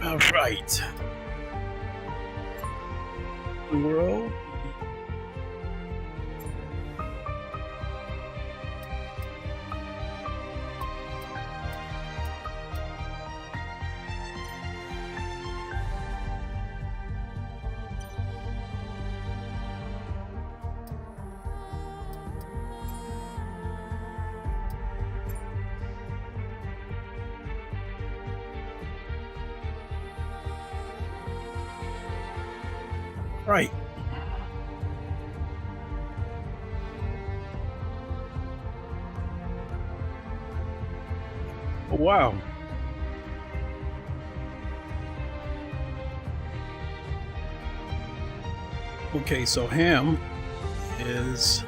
All right. World. Right. Oh, wow. Okay, so Ham is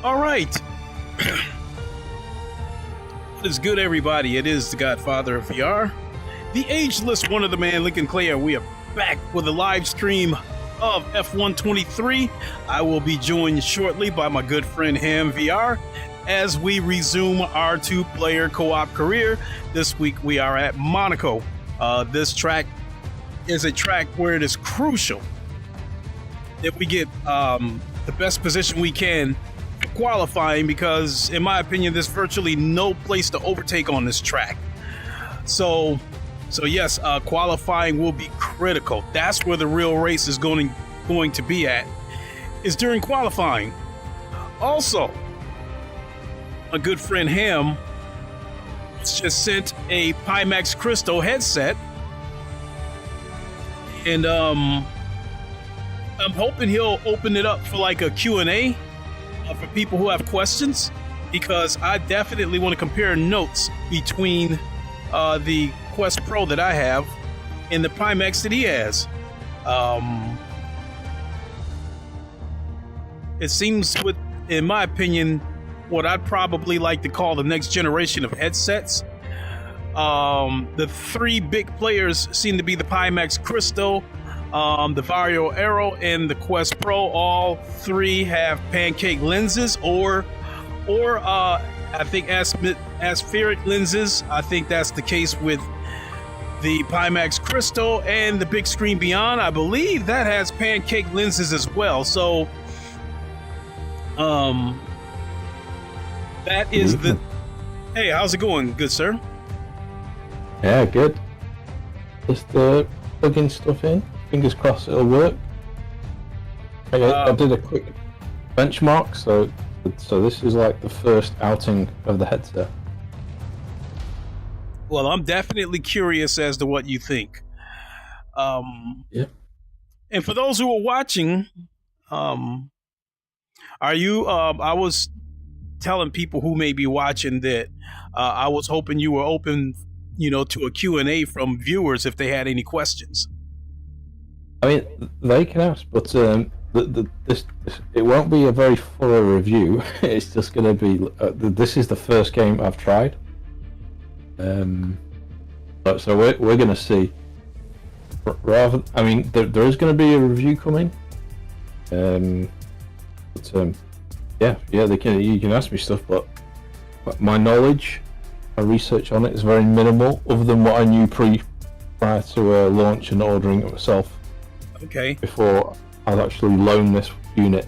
all right. What is good, everybody? It is the Godfather of VR, the ageless one of the man, Lincoln Clay. We are back with a live stream of F123. I will be joined shortly by my good friend Ham VR as we resume our two-player co-op career. This week we are at Monaco. This track is a track where it is crucial that we get the best position we can qualifying, because in my opinion there's virtually no place to overtake on this track. So yes, qualifying will be critical. That's where the real race is going to be at, is during qualifying. Also, a good friend Ham just sent a Pimax Crystal headset, and I'm hoping he'll open it up for like a Q&A for people who have questions, because I definitely want to compare notes between the Quest Pro that I have and the Pimax that he has. It seems, in my opinion, what I'd probably like to call the next generation of headsets. The three big players seem to be the Pimax Crystal, the Vario Aero, and the Quest Pro. All three have pancake lenses, or I think aspheric lenses. I think that's the case with the Pimax Crystal, and the Big Screen Beyond, I believe that has pancake lenses as well. So that is the... Hey, how's it going, good sir? Yeah, good. Just plugging stuff in. Fingers crossed it'll work. I did a quick benchmark, so this is like the first outing of the headset. Well, I'm definitely curious as to what you think. Yeah. And for those who are watching, are you? I was telling people who may be watching that I was hoping you were open, to a Q&A from viewers if they had any questions. I mean, they can ask, but this it won't be a very thorough review. It's just going to be. This is the first game I've tried. So we're going to see. Rather, I mean, there is going to be a review coming. Yeah, you can ask me stuff, but my knowledge, my research on it is very minimal, other than what I knew prior to launch and ordering it myself. Okay. Before I'd actually loan this unit.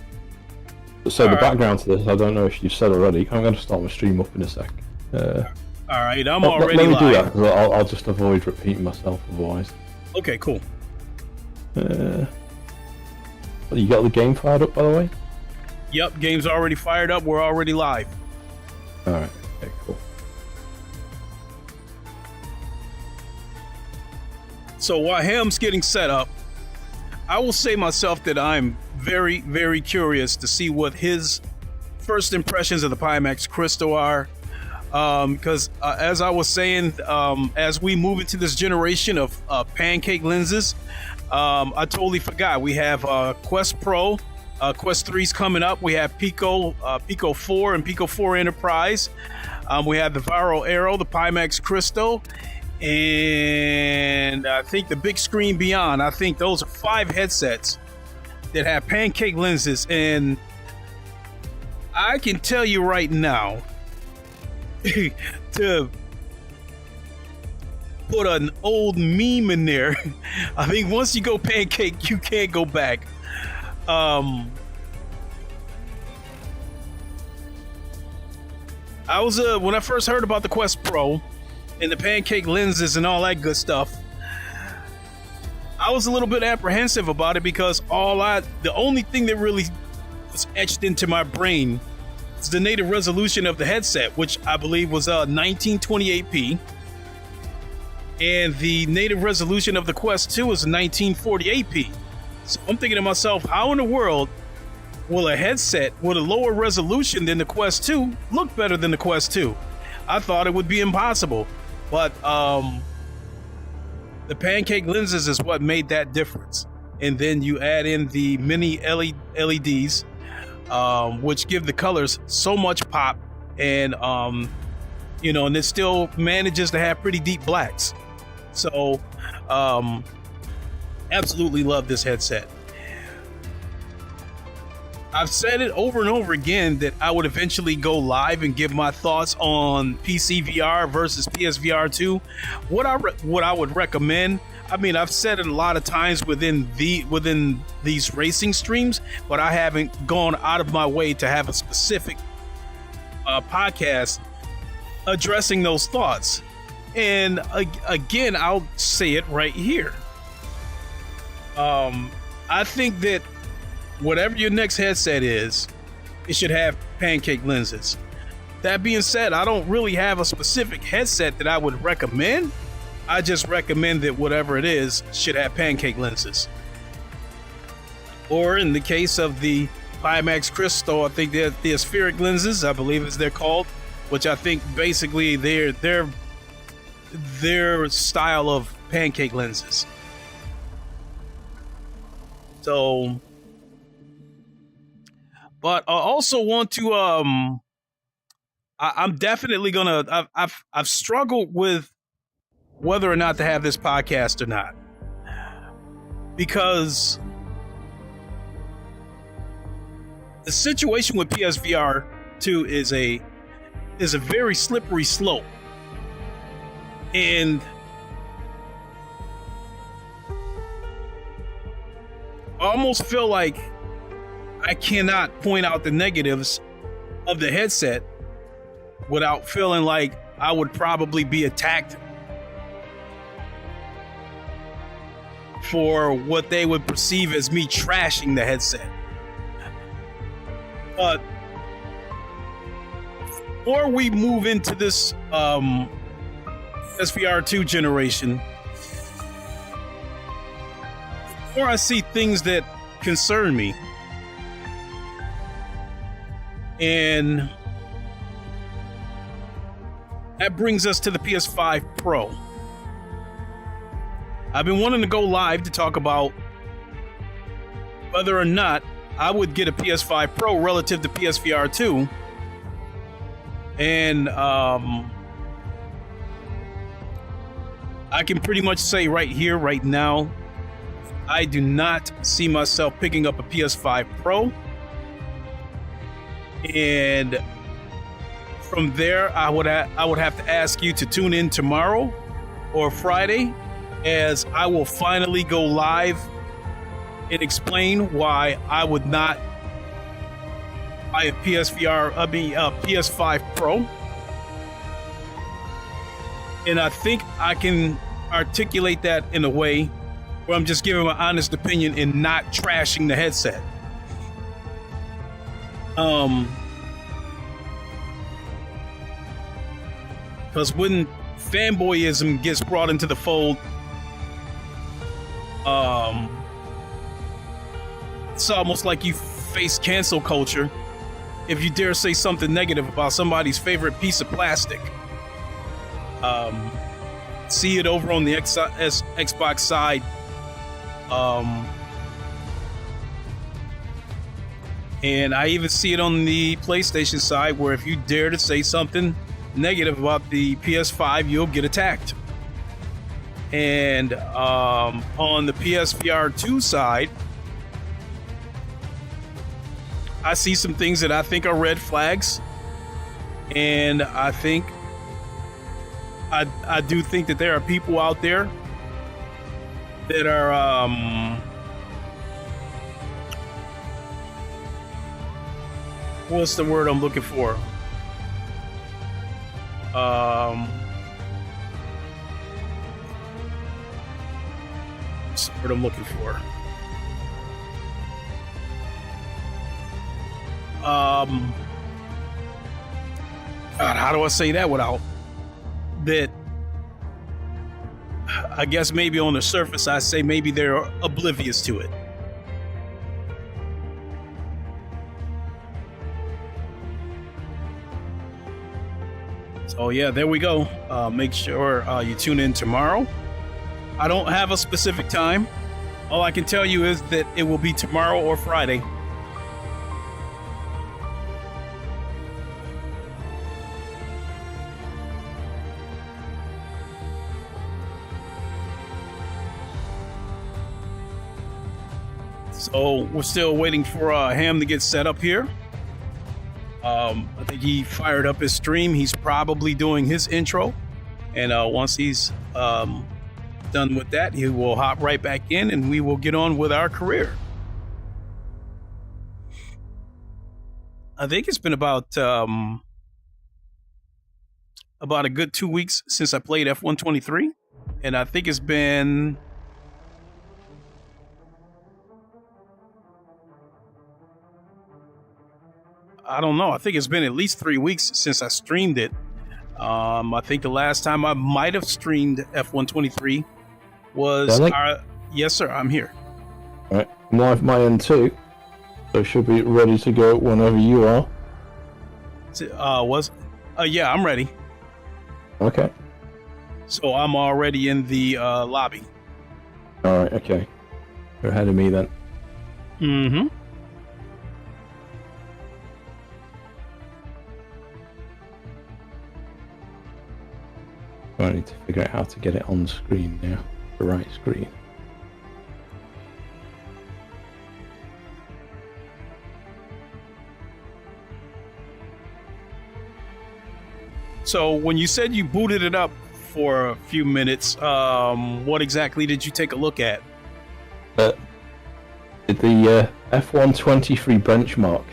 So the background to this, I don't know if you've said already. I'm going to start my stream up in a sec. All right, I'm already let me live. do that, because I'll just avoid repeating myself otherwise. Okay, cool. You got the game fired up, by the way? Yep, game's already fired up. We're already live. All right. Okay, cool. So while Ham's getting set up, I will say myself that I'm very, very curious to see what his first impressions of the Pimax Crystal are. because as I was saying, as we move into this generation of pancake lenses, I totally forgot. We have Quest Pro, Quest 3's coming up. We have Pico 4 and Pico 4 Enterprise. We have the Viro Aero, the Pimax Crystal, and I think the Big Screen Beyond. I think those are 5 headsets that have pancake lenses, and I can tell you right now, to put an old meme in there, I think once you go pancake, you can't go back. I was when I first heard about the Quest Pro and the pancake lenses and all that good stuff, I was a little bit apprehensive about it because the only thing that really was etched into my brain is the native resolution of the headset, which I believe was 1928p, and the native resolution of the Quest 2 is 1948p. So I'm thinking to myself, how in the world will a headset with a lower resolution than the Quest 2 look better than the Quest 2? I thought it would be impossible, but the pancake lenses is what made that difference. And then you add in the mini LEDs, which give the colors so much pop, and and it still manages to have pretty deep blacks. So absolutely love this headset. I've said it over and over again that I would eventually go live and give my thoughts on PC VR versus PSVR 2. What I would recommend, I mean, I've said it a lot of times within these racing streams, but I haven't gone out of my way to have a specific podcast addressing those thoughts. And again, I'll say it right here. I think that whatever your next headset is, it should have pancake lenses. That being said, I don't really have a specific headset that I would recommend. I just recommend that whatever it is should have pancake lenses. Or in the case of the Pimax Crystal, I think they're the aspheric lenses, I believe as they're called, which I think basically they're their style of pancake lenses. So, but I also want to I'm definitely gonna I've struggled with whether or not to have this podcast or not, because the situation with PSVR 2 is a very slippery slope. And I almost feel like I cannot point out the negatives of the headset without feeling like I would probably be attacked for what they would perceive as me trashing the headset. But before we move into this SVR 2 generation, before I see things that concern me, and that brings us to the PS5 Pro. I've been wanting to go live to talk about whether or not I would get a PS5 Pro relative to PSVR 2. And I can pretty much say right here, right now, I do not see myself picking up a PS5 Pro. And from there, I would have to ask you to tune in tomorrow or Friday, as I will finally go live and explain why I would not buy a PS5 Pro. And I think I can articulate that in a way where I'm just giving my honest opinion and not trashing the headset. Because when fanboyism gets brought into the fold, it's almost like you face cancel culture if you dare say something negative about somebody's favorite piece of plastic. See it over on the Xbox side. And I even see it on the PlayStation side, where if you dare to say something negative about the PS5, you'll get attacked. And on the PSVR 2 side, I see some things that I think are red flags, and I do think that there are people out there that are what's the word I'm looking for? What's the word I'm looking for? God, how do I say that without that? I guess maybe on the surface, I say maybe they're oblivious to it. So yeah, there we go. Make sure you tune in tomorrow. I don't have a specific time. All I can tell you is that it will be tomorrow or Friday. So we're still waiting for Ham to get set up here. I think he fired up his stream. He's probably doing his intro. And once he's done with that, he will hop right back in and we will get on with our career. I think it's been about a good 2 weeks since I played F123. And I think it's been... I don't know. I think it's been at least 3 weeks since I streamed it. I think the last time I might have streamed F123 was yes, sir. I'm here. All right, I'm live my end too, so should be ready to go whenever you are. Yeah, I'm ready. Okay. So I'm already in the lobby. All right. Okay. You're ahead of me then. Mm-hmm. I need to figure out how to get it on screen now, the right screen. So when you said you booted it up for a few minutes, what exactly did you take a look at? The F123 benchmark.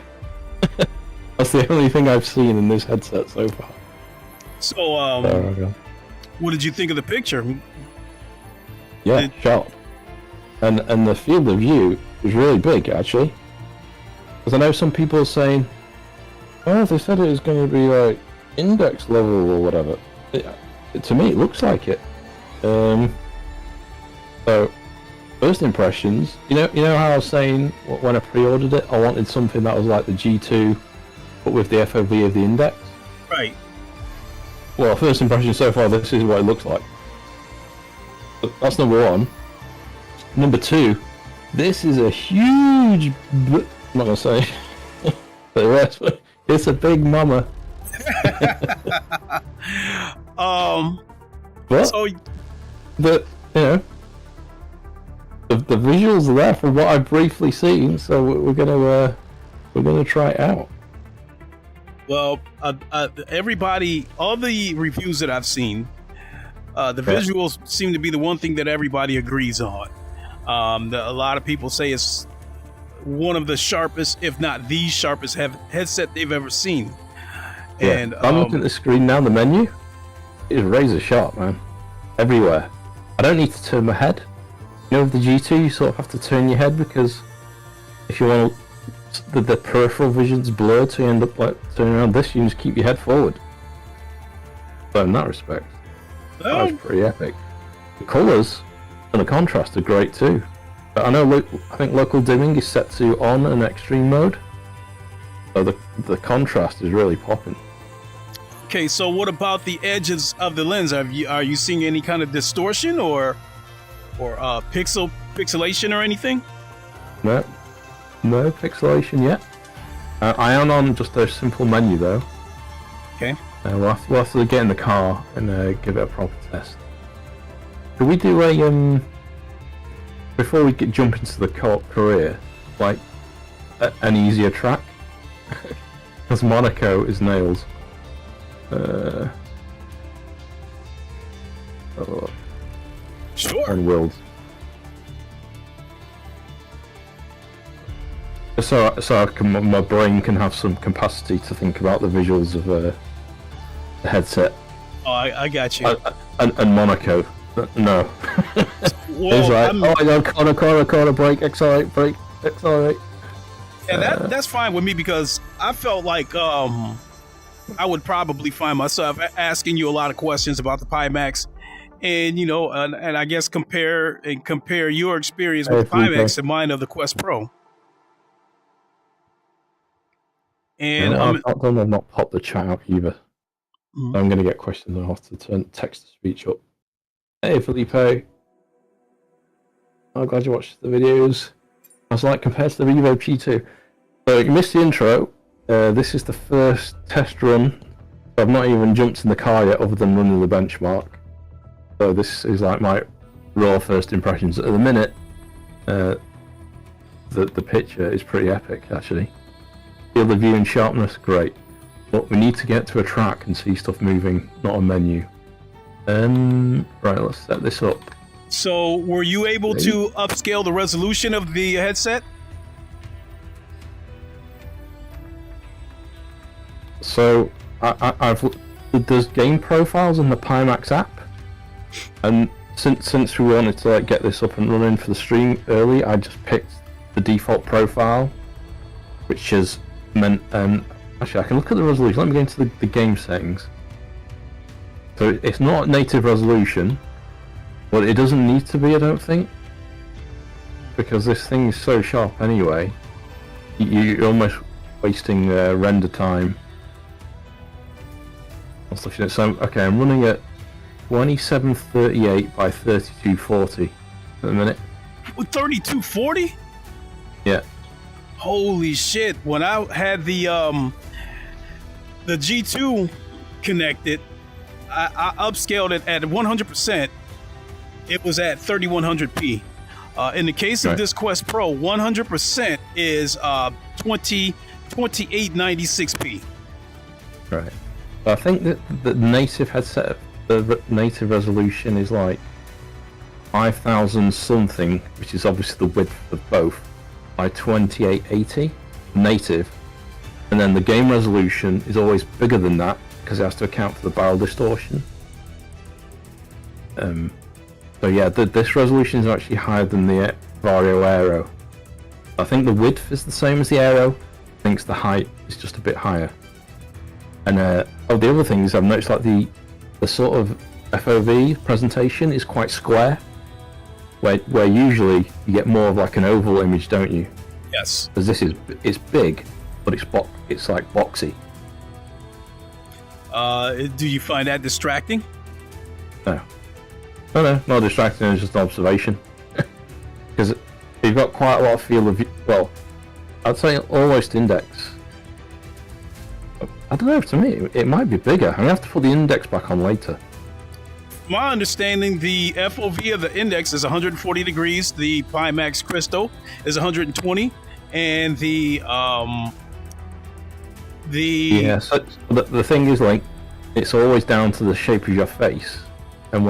That's the only thing I've seen in this headset so far. So, what did you think of the picture? Yeah, sharp. And the field of view is really big, actually. Because I know some people are saying, oh, they said it was going to be like index level or whatever. To me, it looks like it. So, first impressions, you know how I was saying when I pre-ordered it, I wanted something that was like the G2, but with the FOV of the index? Right. Well, first impression so far, this is what it looks like. That's number one. Number two, this is a huge... I'm not going to say the rest, but it's a big mama. But, so... the visuals are there from what I've briefly seen, so we're gonna try it out. Well, everybody, all the reviews that I've seen, the visuals seem to be the one thing that everybody agrees on. A lot of people say it's one of the sharpest, if not the sharpest headset they've ever seen. Yeah. And I'm looking at the screen now, the menu is razor sharp, man. Everywhere. I don't need to turn my head. You know, with the G2, you sort of have to turn your head because if you want to... The peripheral vision's blurred, so you end up like turning around. This, you just keep your head forward. So in that respect, that was pretty epic. The colours and the contrast are great too. But I know, I think local dimming is set to on and extreme mode. So the contrast is really popping. Okay, so what about the edges of the lens? Are you seeing any kind of distortion or pixelation or anything? No pixelation yet. I am on just a simple menu though. Okay. We'll have to get in the car and give it a proper test. Could we do a before we jump into the career, like an easier track? Because Monaco is nails. Sure. And Worlds. So my brain can have some capacity to think about the visuals of the headset. Oh, I got you. And Monaco. No. Whoa, It's like, oh my god, corner, brake, accelerate. Yeah, that's fine with me because I felt like I would probably find myself asking you a lot of questions about the Pimax, and and I guess compare your experience with the Pimax and mine of the Quest Pro. And I've not popped the chat out either. Mm-hmm. I'm going to get questions. I'll have to turn text to speech up. Hey Felipe, I'm glad you watched the videos. I was like, compared to the Reverb G2. So you missed the intro. This is the first test run. I've not even jumped in the car yet, other than running the benchmark. So this is like my raw first impressions. At the minute, the picture is pretty epic actually. Field of view and sharpness, great. But we need to get to a track and see stuff moving, not a menu. Right, let's set this up. So, were you able to upscale the resolution of the headset? So, there's game profiles in the Pimax app, and since we wanted to get this up and running for the stream early, I just picked the default profile, which is meant. Actually, I can look at the resolution. Let me go into the game settings. So it's not native resolution, but it doesn't need to be, I don't think, because this thing is so sharp anyway. You're almost wasting render time. I was looking at okay, I'm running at 2738 by 3240 at the minute. 3240? Yeah. Holy shit! When I had the G2 connected, I upscaled it at 100%. It was at 3100p. In the case of this Quest Pro, 100% is 2896p. Right. I think that the native headset, the native resolution is like 5000 something, which is obviously the width of both, by 2880 native, and then the game resolution is always bigger than that because it has to account for the barrel distortion. So yeah, this resolution is actually higher than the Vario Aero. I think the width is the same as the Aero. I think the height is just a bit higher. And the other thing is I've noticed like the sort of FOV presentation is quite square, where usually you get more of like an oval image, don't you? Yes. Because it's big, but it's like boxy. Do you find that distracting? No, not distracting. It's just an observation. Because you've got quite a lot of field of view. Well, I'd say almost index. I don't know. To me, it might be bigger. I'm gonna have to put the index back on later. My understanding, the FOV of the index is 140 degrees. The Pimax Crystal is 120, and yeah. So the thing is, like, it's always down to the shape of your face and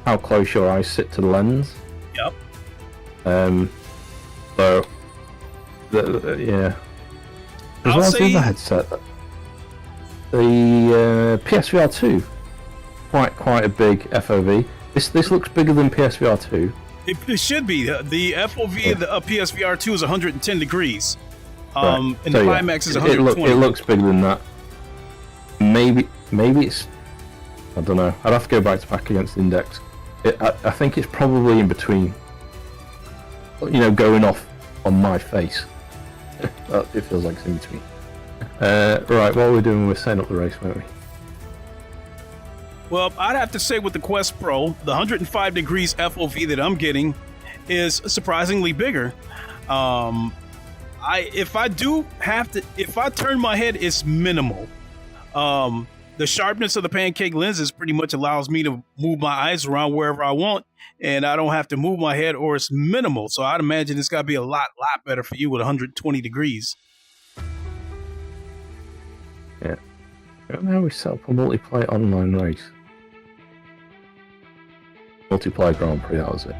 how close your eyes sit to the lens. Yep. So yeah. As well as the other headset, the PSVR 2. Quite a big FOV. This looks bigger than PSVR 2. It should be. The FOV of the PSVR 2 is 110 degrees. Right. And the Pimax is 120. It looks bigger than that. Maybe it's... I don't know. I'd have to go back to back against the index. I think it's probably in between. Going off on my face. It feels like it's in between. Right, what are we doing? We're setting up the race, weren't we? Well, I'd have to say with the Quest Pro, the 105 degrees FOV that I'm getting is surprisingly bigger. If I turn my head, it's minimal. The sharpness of the pancake lenses pretty much allows me to move my eyes around wherever I want, and I don't have to move my head, or it's minimal. So I'd imagine it's got to be a lot better for you with 120 degrees. Yeah. I don't know how we set up a multiplayer online race. Multiplayer Grand Prix, that was it.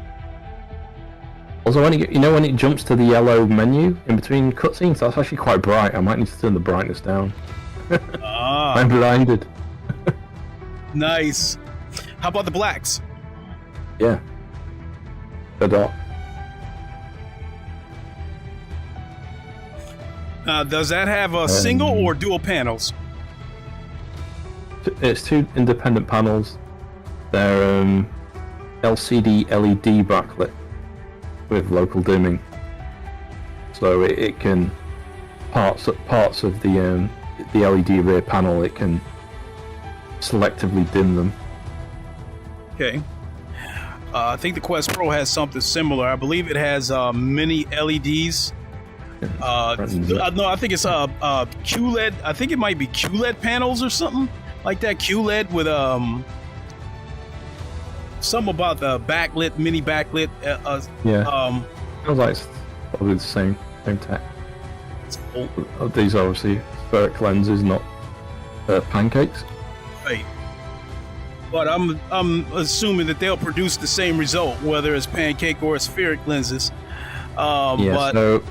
Also, when it jumps to the yellow menu in between cutscenes, that's actually quite bright. I might need to turn the brightness down. I'm blinded. Nice. How about the blacks? Yeah. The dot. Does that have a single or dual panels? It's two independent panels. They're LCD LED backlit with local dimming, so it can parts of the LED rear panel, it can selectively dim them. Okay. I think the Quest Pro has something similar. I believe it has mini LEDs. No, I think it's QLED. I think it might be QLED panels or something like that. QLED with something about the backlit, mini backlit. Sounds like it's probably the same tech. These are obviously spheric lenses, not pancakes. Right. But I'm assuming that they'll produce the same result, whether it's pancake or spheric lenses. So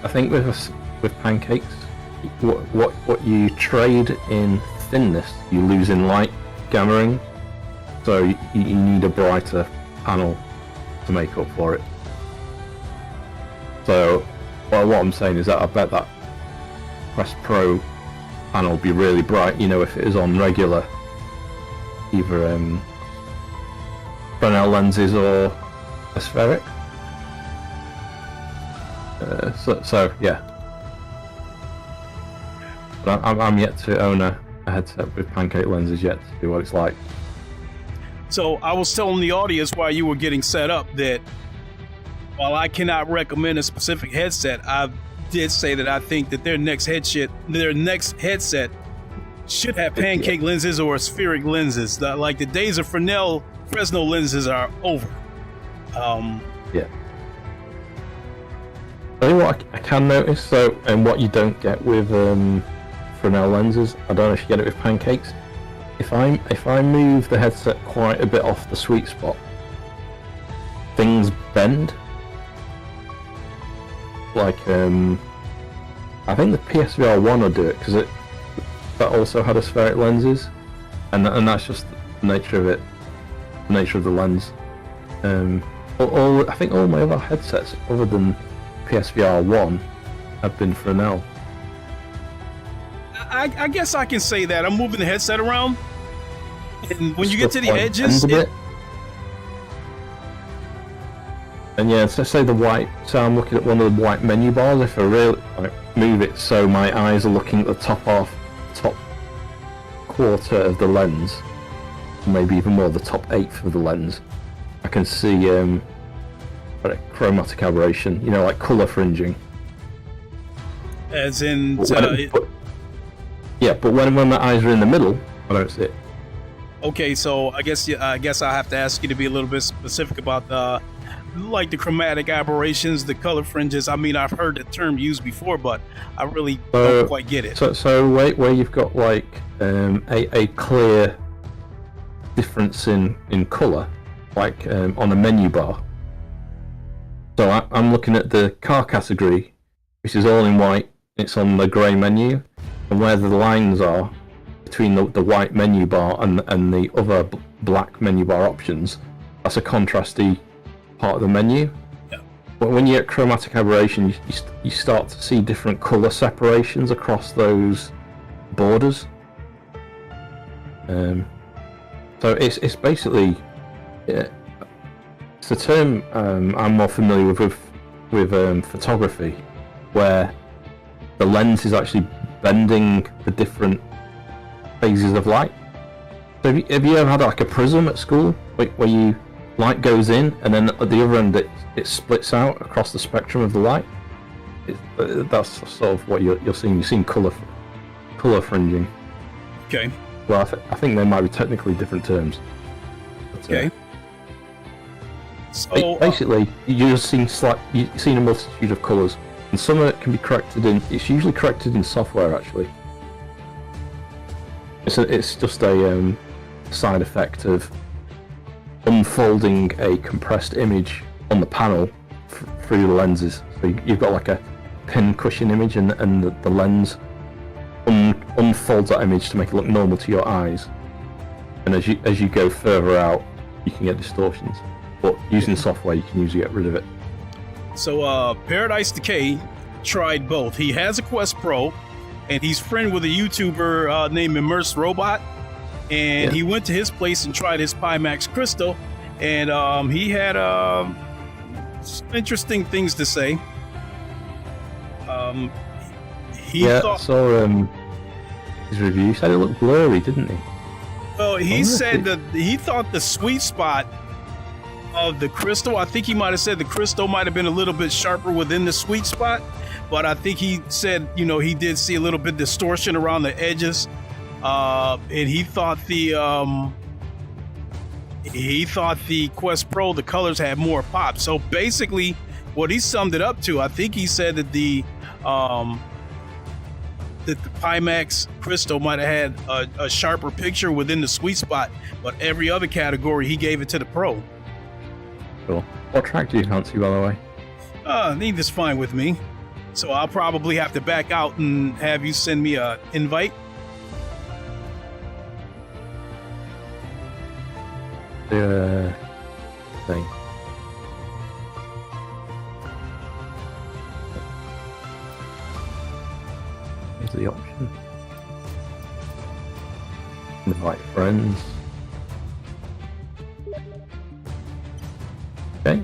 I think with pancakes, what you trade in thinness, you lose in light gammering. So you need a brighter panel to make up for it. So, what I'm saying is that I bet that Quest Pro panel will be really bright, if it is on regular either Fresnel lenses or aspheric. So yeah. But I'm yet to own a headset with pancake lenses yet to see what it's like. So I was telling the audience while you were getting set up that while I cannot recommend a specific headset, I did say that I think that their next headset should have pancake lenses or spheric lenses. Like the days of Fresnel lenses are over. Yeah. Tell you what I can notice, and what you don't get with Fresnel lenses, I don't know if you get it with pancakes. If I move the headset quite a bit off the sweet spot, things bend. Like I think the PSVR 1 will do it because that also had aspheric lenses, and that's just the nature of it, the nature of the lens. I think all my other headsets, other than PSVR 1, have been Fresnel. I guess I can say that. I'm moving the headset around, and when you get to the edges, and yeah, so say the white. So I'm looking at one of the white menu bars. If I really move it so my eyes are looking at the top quarter of the lens, maybe even more the top eighth of the lens, I can see chromatic aberration. Like color fringing. As in. But when my eyes are in the middle, I don't see it. Okay, so I guess I have to ask you to be a little bit specific about the chromatic aberrations, the color fringes. I mean, I've heard the term used before, but I really don't quite get it. So where you've got a clear difference in color, on a menu bar. So I'm looking at the car category, which is all in white. It's on the grey menu. And where the lines are between the white menu bar and the other black menu bar options, that's a contrasty part of the menu. Yeah. But when you get chromatic aberration, you start to see different colour separations across those borders. So it's basically, it's a term I'm more familiar with photography, where the lens is actually bending the different phases of light. So have you ever had like a prism at school where you light goes in and then at the other end it splits out across the spectrum of the light? That's sort of what you're seeing. You're seeing color fringing. Okay. Well, I think they might be technically different terms. But, okay. So basically, you're seeing a multitude of colors, and some of it can be corrected in. It's usually corrected in software, actually. It's just a side effect of unfolding a compressed image on the panel through the lenses. So you've got like a pin cushion image, and the lens unfolds that image to make it look normal to your eyes. And as you go further out, you can get distortions. But using software, you can usually get rid of it. So Paradise Decay tried both. He has a Quest Pro, and he's friend with a YouTuber named Immersed Robot. And he went to his place and tried his Pimax Crystal, and he had some interesting things to say. I saw his review. He said it looked blurry, didn't he? Well, he said that he thought the sweet spot of the crystal, I think he might have said the crystal might have been a little bit sharper within the sweet spot, but I think he said, he did see a little bit distortion around the edges, and he thought the Quest Pro, the colors had more pop. So basically, what he summed it up to, I think he said that the Pimax Crystal might have had a sharper picture within the sweet spot, but every other category he gave it to the Pro. Cool. What track do you fancy, by the way? Neither's fine with me. So I'll probably have to back out and have you send me a invite. The thing. Here's the option. Invite friends. Okay.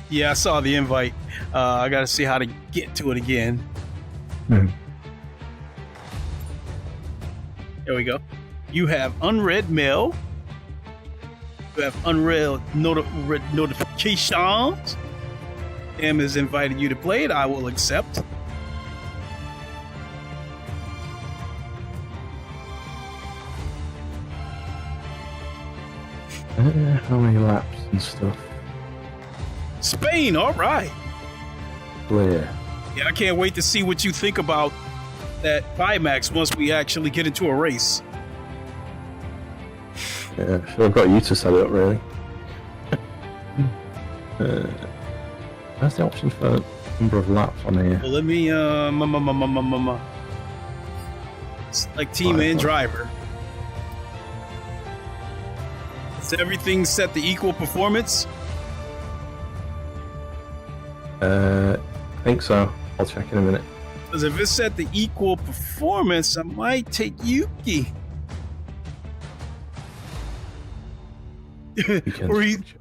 Yeah, I saw the invite. I gotta see how to get to it again. There we go. You have unread mail. You have unread notifications. M has invited you to play it. I will accept. How many laps and stuff? Spain, all right. Clear. Yeah, I can't wait to see what you think about that Pimax once we actually get into a race. Yeah, sure, I've got you to set it up, really. That's the option for number of laps on here. Well, let me select team and driver. Is everything set to equal performance? I think so. I'll check in a minute. Because if it's set to equal performance, I might take Yuki.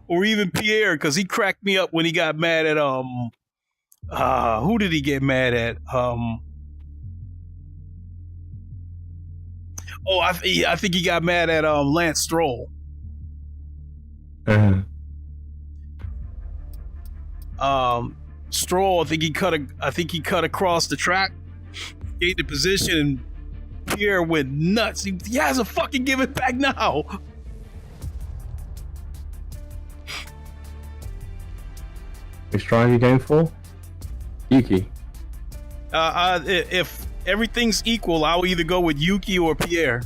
or even Pierre, because he cracked me up when he got mad at who did he get mad at? I think he got mad at Lance Stroll. Stroll, I think he cut across the track, gained the position, and Pierre went nuts. He hasn't fucking given it back now. Which drive are you going for? Yuki. If everything's equal, I'll either go with Yuki or Pierre.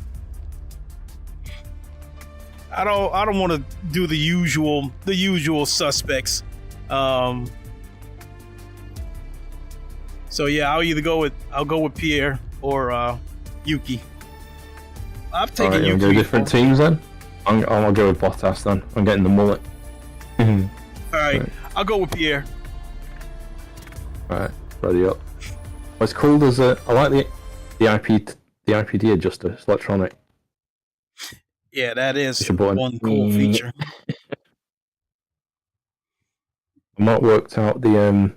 I don't want to do the usual suspects. So yeah, I'll go with Pierre or Yuki. I've taken Yuki. Go different teams then. I'll go with Bottas then. I'm getting the mullet. All right, I'll go with Pierre. All right, ready up. What's cool is I like the IPD adjuster. It's electronic. Yeah, that is one cool feature. I've not worked out the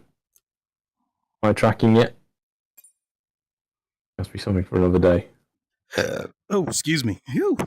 my tracking yet. Must be something for another day. Oh, excuse me. Phew.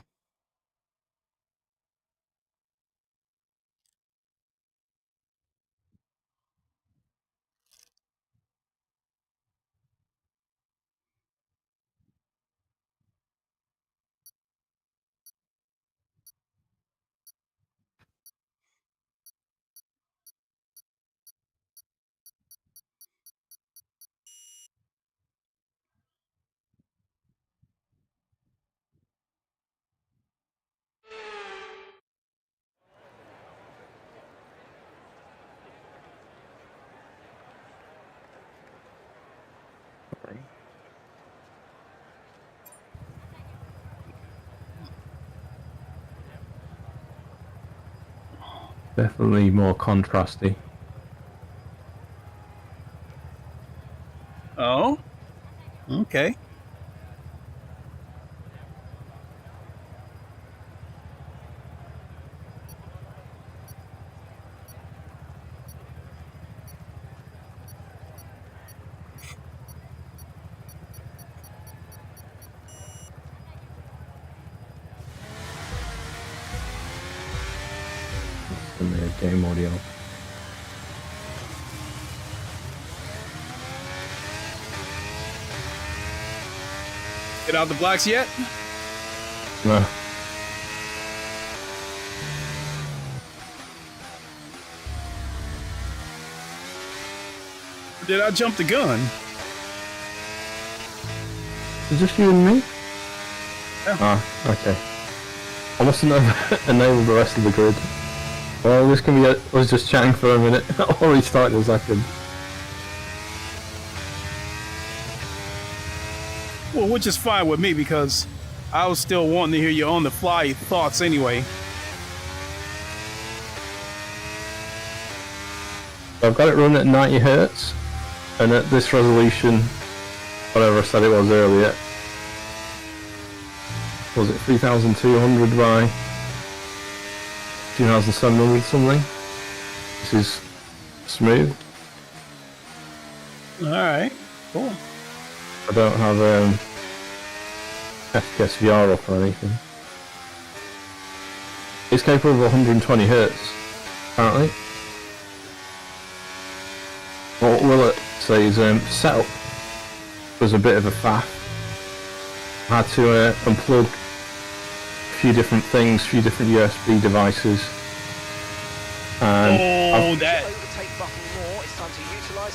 Definitely more contrasty. Oh, okay. And the game audio. Get out the blocks yet? No. Or did I jump the gun? Is this you and me? Yeah. Ah, okay. I must have enabled the rest of the grid. Well, this can be. I was just chatting for a minute. I'll restart in a second. Well, which is fine with me because I was still wanting to hear your on the fly thoughts anyway. I've got it running at 90 Hz, and at this resolution, whatever I said it was earlier, was it 3200 by 2700 something? This is smooth. Alright, cool. I don't have FPS VR up or anything. It's capable of 120 Hz, apparently. What will it say is setup was a bit of a faff. I had to unplug a few different things, a few different USB devices. And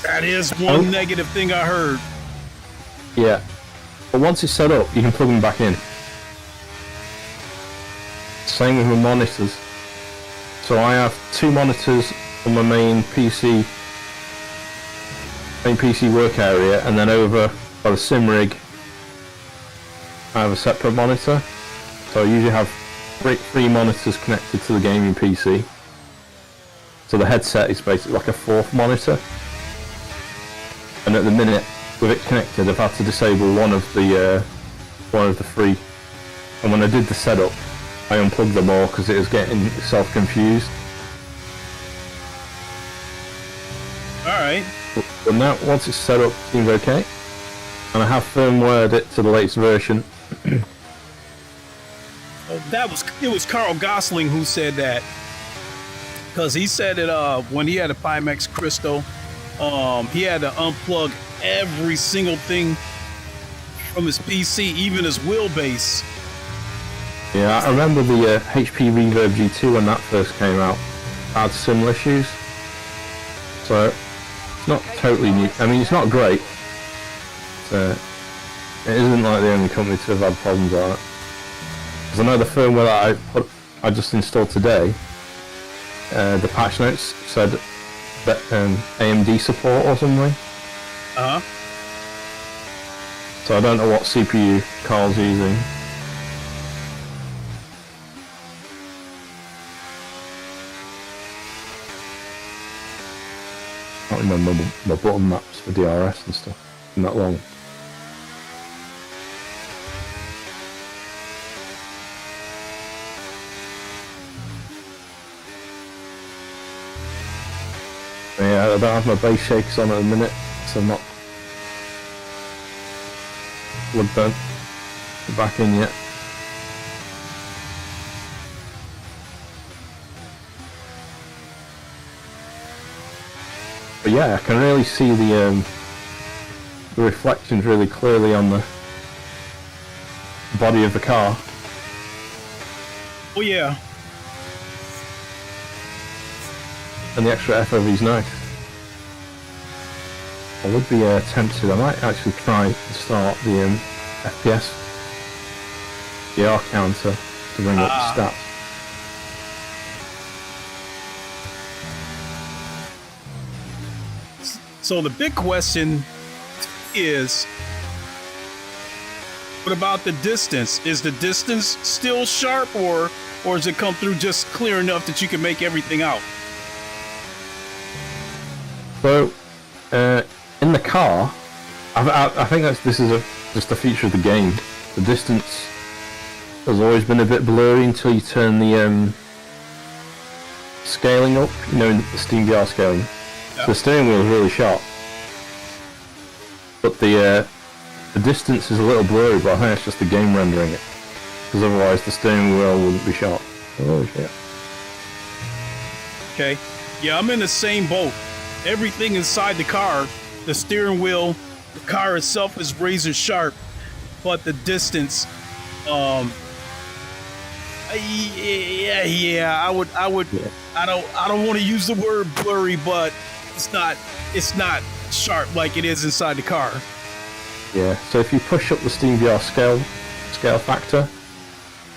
that is one negative thing I heard. Yeah, but once it's set up, you can plug them back in. Same with my monitors. So I have two monitors on my main PC work area, and then over by the sim rig, I have a separate monitor. So I usually have three monitors connected to the gaming PC. So the headset is basically like a fourth monitor. And at the minute, with it connected, I've had to disable one of the three. And when I did the setup, I unplugged them all because it was getting itself confused. Alright. But now, once it's set up, it seems okay. And I have firmwared it to the latest version. It was Carl Gosling who said that. Because he said it when he had a Pimax Crystal, he had to unplug every single thing from his PC, even his wheelbase. Yeah, I remember the HP Reverb G2 when that first came out. Had similar issues. So, it's not totally new. I mean, it's not great. It isn't like the only company to have had problems like that. Because I know the firmware that I just installed today, the patch notes said that AMD support or something. Uh-huh. So I don't know what CPU Carl's using. I can't remember my button maps for DRS and stuff. Been that long. Yeah, I don't have my bass shakers on at the minute, so I'm not plugged in, back in yet. But yeah, I can really see the reflections really clearly on the body of the car. Oh yeah. And the extra FOV is nice. I would be tempted, I might actually try and start the FPS VR counter to bring up the stats. So the big question is, what about the distance? Is the distance still sharp, or does it come through just clear enough that you can make everything out? So, in the car, I think this is just a feature of the game. The distance has always been a bit blurry until you turn the scaling up, you know, in the Steam VR scaling. Yeah. So the steering wheel is really sharp, but the distance is a little blurry, but I think it's just the game rendering it, because otherwise the steering wheel wouldn't be sharp. Oh, yeah. Okay. Yeah, I'm in the same boat. Everything inside the car, the steering wheel, the car itself is razor sharp, but the distance, I would, Yeah. I don't want to use the word blurry, but it's not sharp like it is inside the car. Yeah, so if you push up the Steam VR scale factor,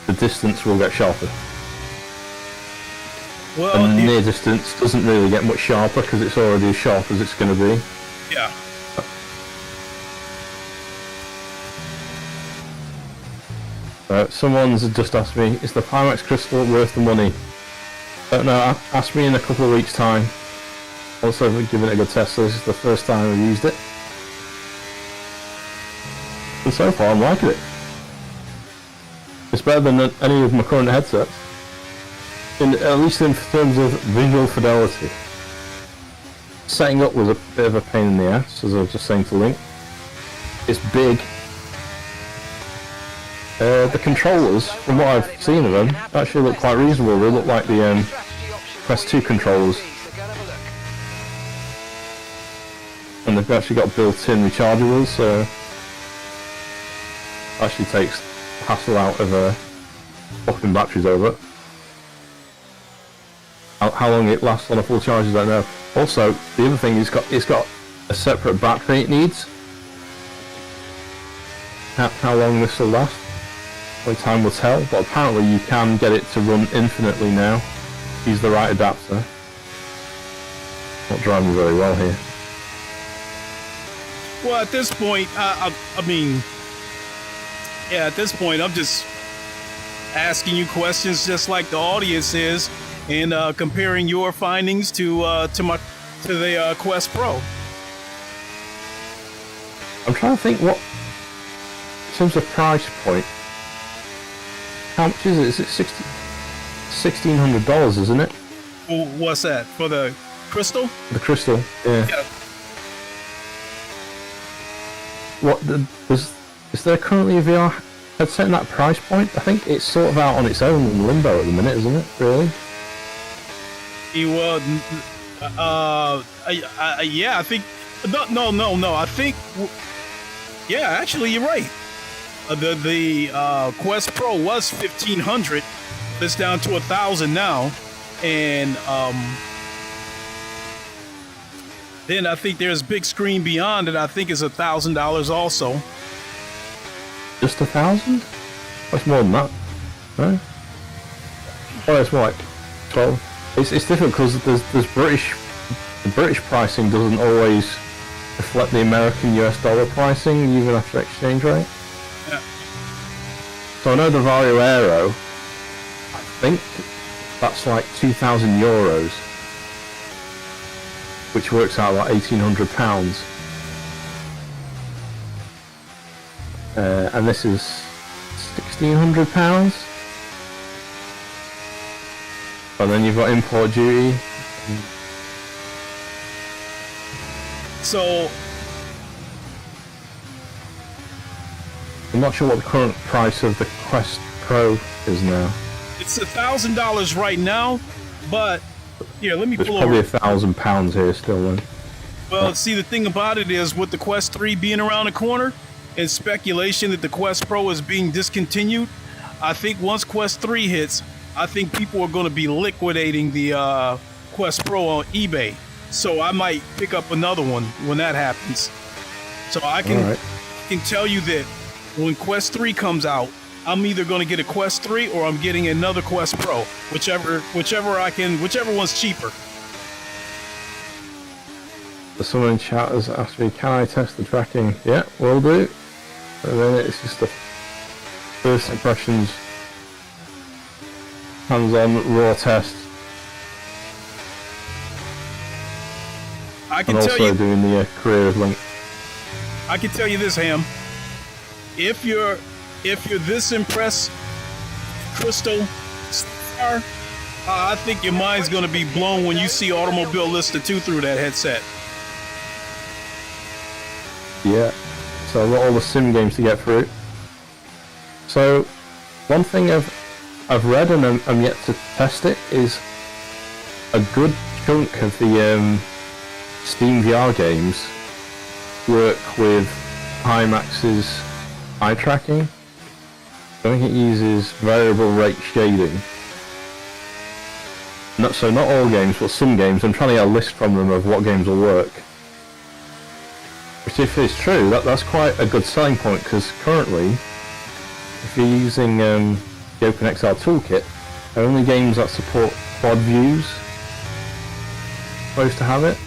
the distance will get sharper. Well, And the near distance doesn't really get much sharper because it's already as sharp as it's going to be. yeah. Someone's just asked me, is the Pimax crystal worth the money? Don't know, ask me in a couple of weeks' time. Also, I've given it a good test, so this is the first time I've used it. And so far, I'm liking it. It's better than any of my current headsets. At least in terms of visual fidelity. Setting up was a bit of a pain in the ass, as I was just saying to Link. It's big. The controllers, from what I've seen of them, actually look quite reasonable. They look like the Quest 2 controllers. And they've actually got built-in rechargeables, so actually takes the hassle out of swapping batteries over. How long it lasts on a full charge, I don't know. Also, the other thing is it's got a separate battery it needs. How long this will last, only time will tell. But apparently you can get it to run infinitely now. Use the right adapter. Not driving very well here. Well, at this point, I mean, yeah, at this point, I'm just asking you questions just like the audience is, and comparing your findings to the Quest Pro. I'm trying to think what, in terms of price point, how much is it? Is it $1,600, isn't it? Well, what's that, for the Crystal? The Crystal, yeah. Yeah. Is there currently a VR headset in that price point? I think it's sort of out on its own in limbo at the minute, isn't it? Really? Well, yeah, I think no. I think, yeah, actually, you're right. The Quest Pro was $1,500. It's down to $1,000 now, and then I think there's big screen beyond it. I think is $1,000 also. Just 1,000? That's more than that, right? Oh, it's more like 12. It's different because there's British. The British pricing doesn't always reflect the American US dollar pricing, even after exchange rate. Yeah. So I know the Vario Aero, I think that's like 2,000 euros, which works out like £1,800. And this is £1,600. And then you've got import duty. So I'm not sure what the current price of the Quest Pro is now. It's $1,000 right now, but here, let me It's pull probably over. £1,000 here still then. Well, see, the thing about it is with the Quest 3 being around the corner and speculation that the Quest Pro is being discontinued, I think once Quest 3 hits, I think people are going to be liquidating the Quest Pro on eBay. So I might pick up another one when that happens. So I can tell you that when Quest 3 comes out, I'm either going to get a Quest 3 or I'm getting another Quest Pro, whichever one's cheaper. Someone in chat has asked me, can I test the tracking? Yeah, will do. And then it's just the first impressions, hands-on, raw test. I can and tell also you, doing the career of Link. I can tell you this, Ham. If you're this impressed, Crystal Star, I think your mind's going to be blown when you see Automobile Lister 2 through that headset. Yeah, so I've got all the sim games to get through. So, one thing I've read and I'm yet to test it is a good chunk of the Steam VR games work with Pimax's eye tracking. I think it uses variable rate shading. So not all games, but some games. I'm trying to get a list from them of what games will work. Which, if it's true, that's quite a good selling point, because currently, if you're using the OpenXR toolkit, only games that support quad views are supposed to have it.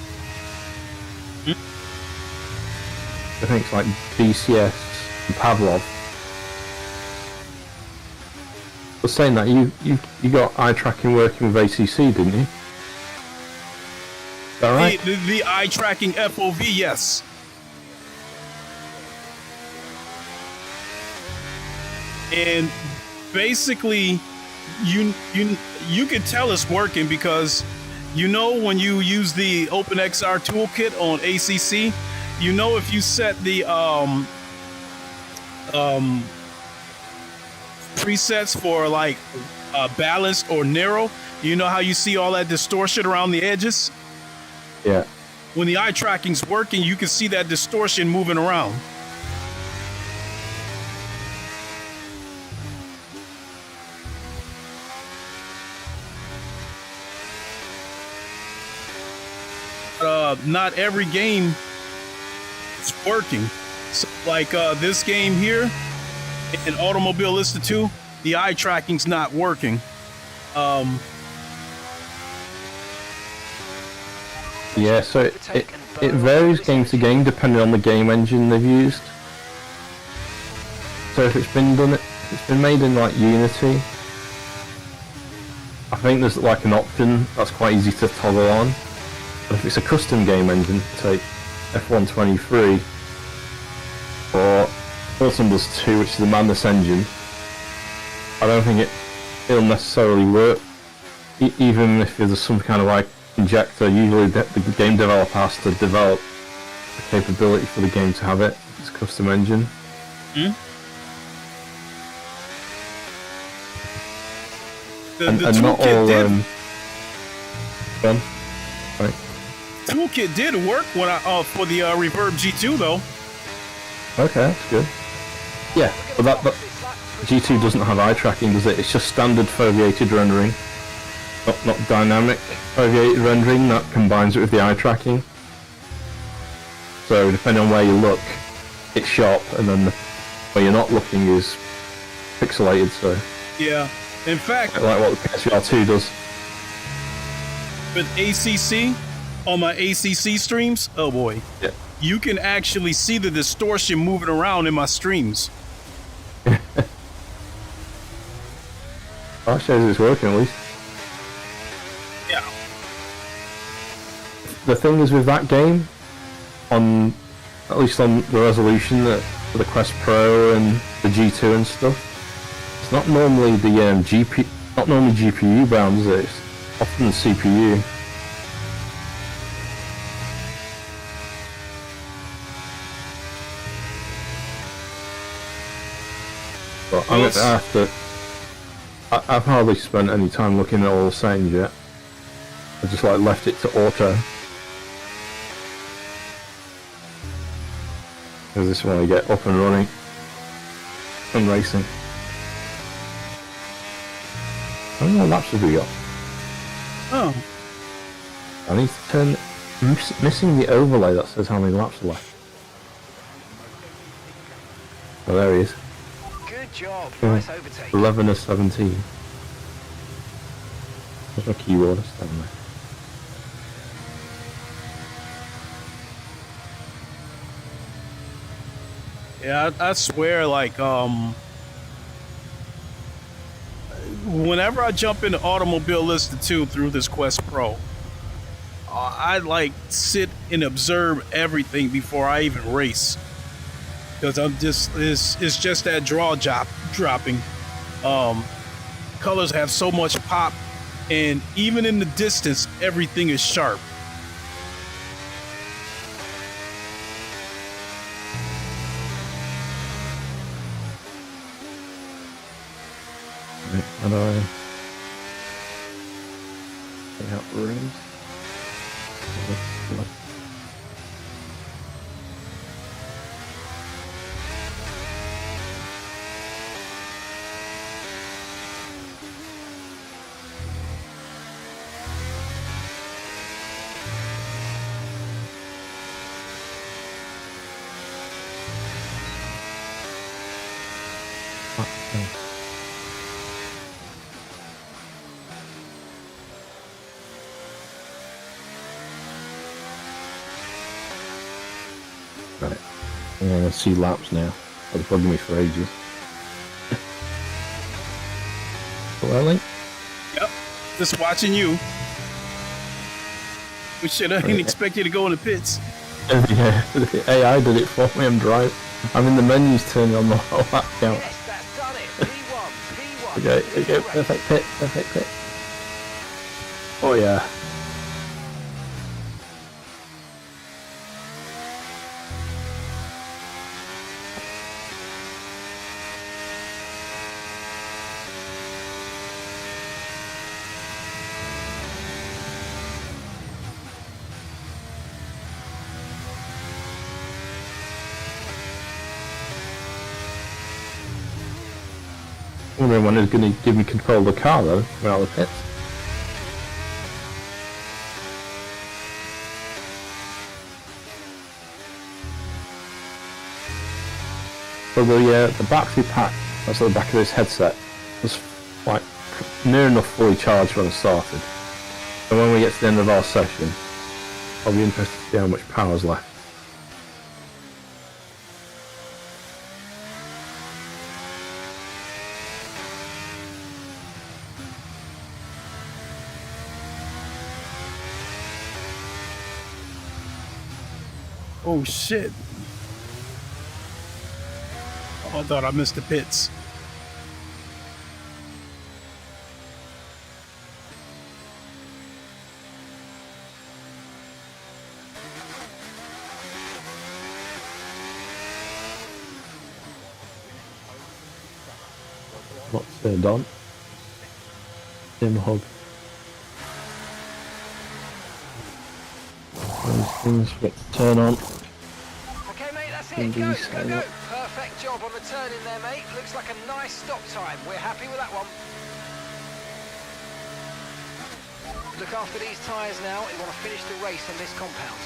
I think it's like BCS and Pavlov. But saying that, you got eye tracking working with ACC, didn't you? Is that right? The eye tracking FOV, yes. And basically, you can tell it's working because when you use the OpenXR toolkit on ACC, if you set the presets for like balanced or narrow, how you see all that distortion around the edges? Yeah. When the eye tracking's working, you can see that distortion moving around. Not every game is working. So, like this game here in Automobile Lister 2, the eye tracking's not working. Yeah, so it varies game to game depending on the game engine they've used. So if it's been made in like Unity, I think there's like an option that's quite easy to toggle on. But if it's a custom game engine, say F123 or Voltron 2, which is the Madness engine, I don't think it'll necessarily work. Even if there's some kind of like injector, usually the game developer has to develop the capability for the game to have it. It's a custom engine. The and not all done. Right. Toolkit did work when for the Reverb G2 though. Okay, that's good. Yeah, but that G2 doesn't have eye tracking, does it? It's just standard foveated rendering, not dynamic foveated rendering that combines it with the eye tracking. So depending on where you look, it's sharp, and then where you're not looking is pixelated. So yeah, in fact, like what the PSVR 2 does. With ACC, on my ACC streams, oh boy, yeah, you can actually see the distortion moving around in my streams. That shows it's working at least. Yeah. The thing is with that game, at least on the resolution for the Quest Pro and the G2 and stuff, it's not normally the GPU bound, is it? It's often the CPU. But I'm gonna have to. I've hardly spent any time looking at all the settings yet. I just like left it to auto. Because this one I get up and running and racing. How many laps have we got? Oh. I need to turn. Missing the overlay that says how many laps are left. Oh, there he is. Good job. Nice overtake. 11 of 17. There's my keyboard down there. Yeah, I swear, like, whenever I jump into Automobile Institute through this Quest Pro, I like sit and observe everything before I even race, because I'm just it's just that dropping. Colors have so much pop, and even in the distance, everything is sharp. How do I take out the rooms? Right. I'm gonna see laps now. They're bugging me for ages. Hello, Link? Yep, just watching you. We should have didn't expect you to go in the pits. Yeah, the AI did it for me. I'm in the menus turning on the whole lap count. Yes, that's done it. P1, P1. Okay, perfect pit, perfect pit. Oh yeah. Wondering when it's going to give me control of the car though, from out of the pits. So the battery pack that's at the back of this headset was like near enough fully charged when I started. And when we get to the end of our session, I'll be interested to see how much power is left. Oh shit. Oh, I thought I missed the pits. What's done? Dim hog. Those things for it to turn on. Okay, mate, that's it. Go, go, go. Perfect job on the turn in there, mate. Looks like a nice stop time. We're happy with that one. Look after these tyres now. You want to finish the race on this compound.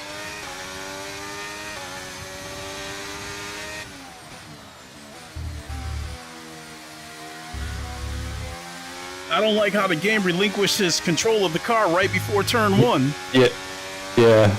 I don't like how the game relinquishes control of the car right before turn one. Yeah. Yeah.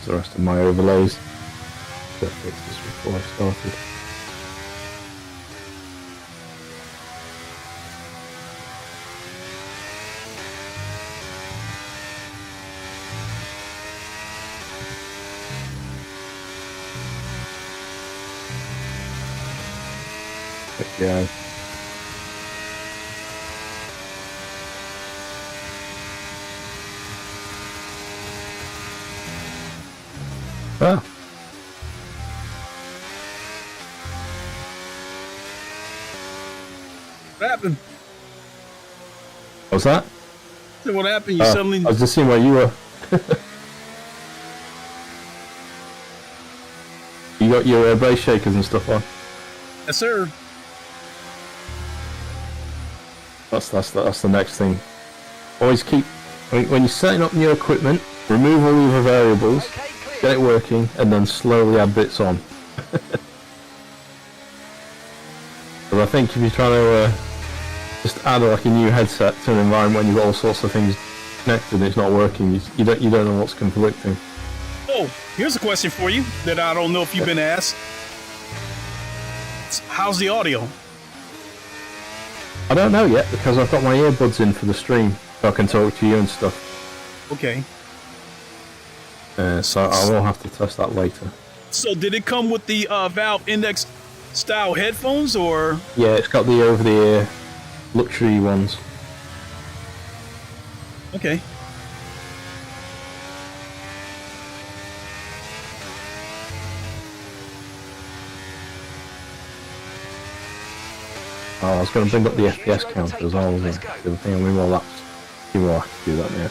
the rest of my overlays. I'll fix this before I started. Yeah. Ah. What happened? What's that? So what happened? You suddenly... I was just seeing where you were. You got your base shakers and stuff on? Yes, sir. That's the next thing. Always keep, when you're setting up new equipment, remove all your variables, get it working, and then slowly add bits on. But I think if you're trying to just add like a new headset to an environment when you've got all sorts of things connected and it's not working, you don't know what's conflicting. Oh, here's a question for you that I don't know if you've been asked. How's the audio? I don't know yet because I've got my earbuds in for the stream, so I can talk to you and stuff. Okay. So I will have to test that later. So did it come with the Valve Index style headphones, or? Yeah, it's got the over-the-ear luxury ones. Okay. Oh, I was going to bring up the FPS counter as well. The other thing, we will lapse. You will have to do that now.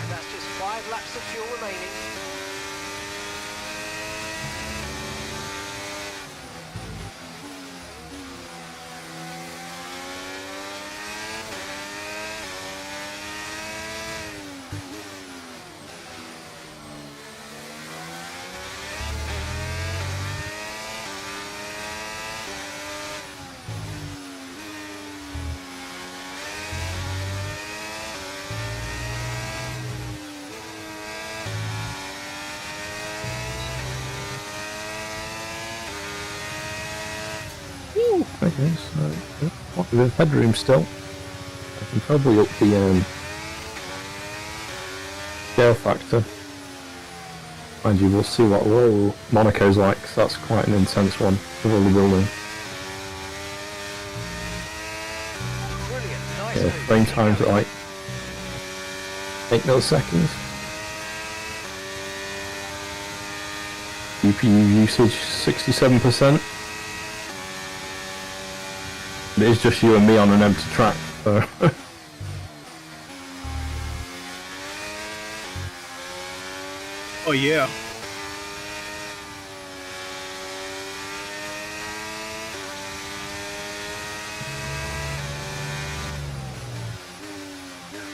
And that's just 5 laps of fuel remaining. Okay, so what with the headroom still? I can probably up the scale factor. Mind you, we'll see what Monaco's like, 'cause that's quite an intense one for all the building. Brilliant, nice Yeah, move. frame times at like 8 milliseconds. GPU usage 67%. It is just you and me on an empty track, so. Oh yeah.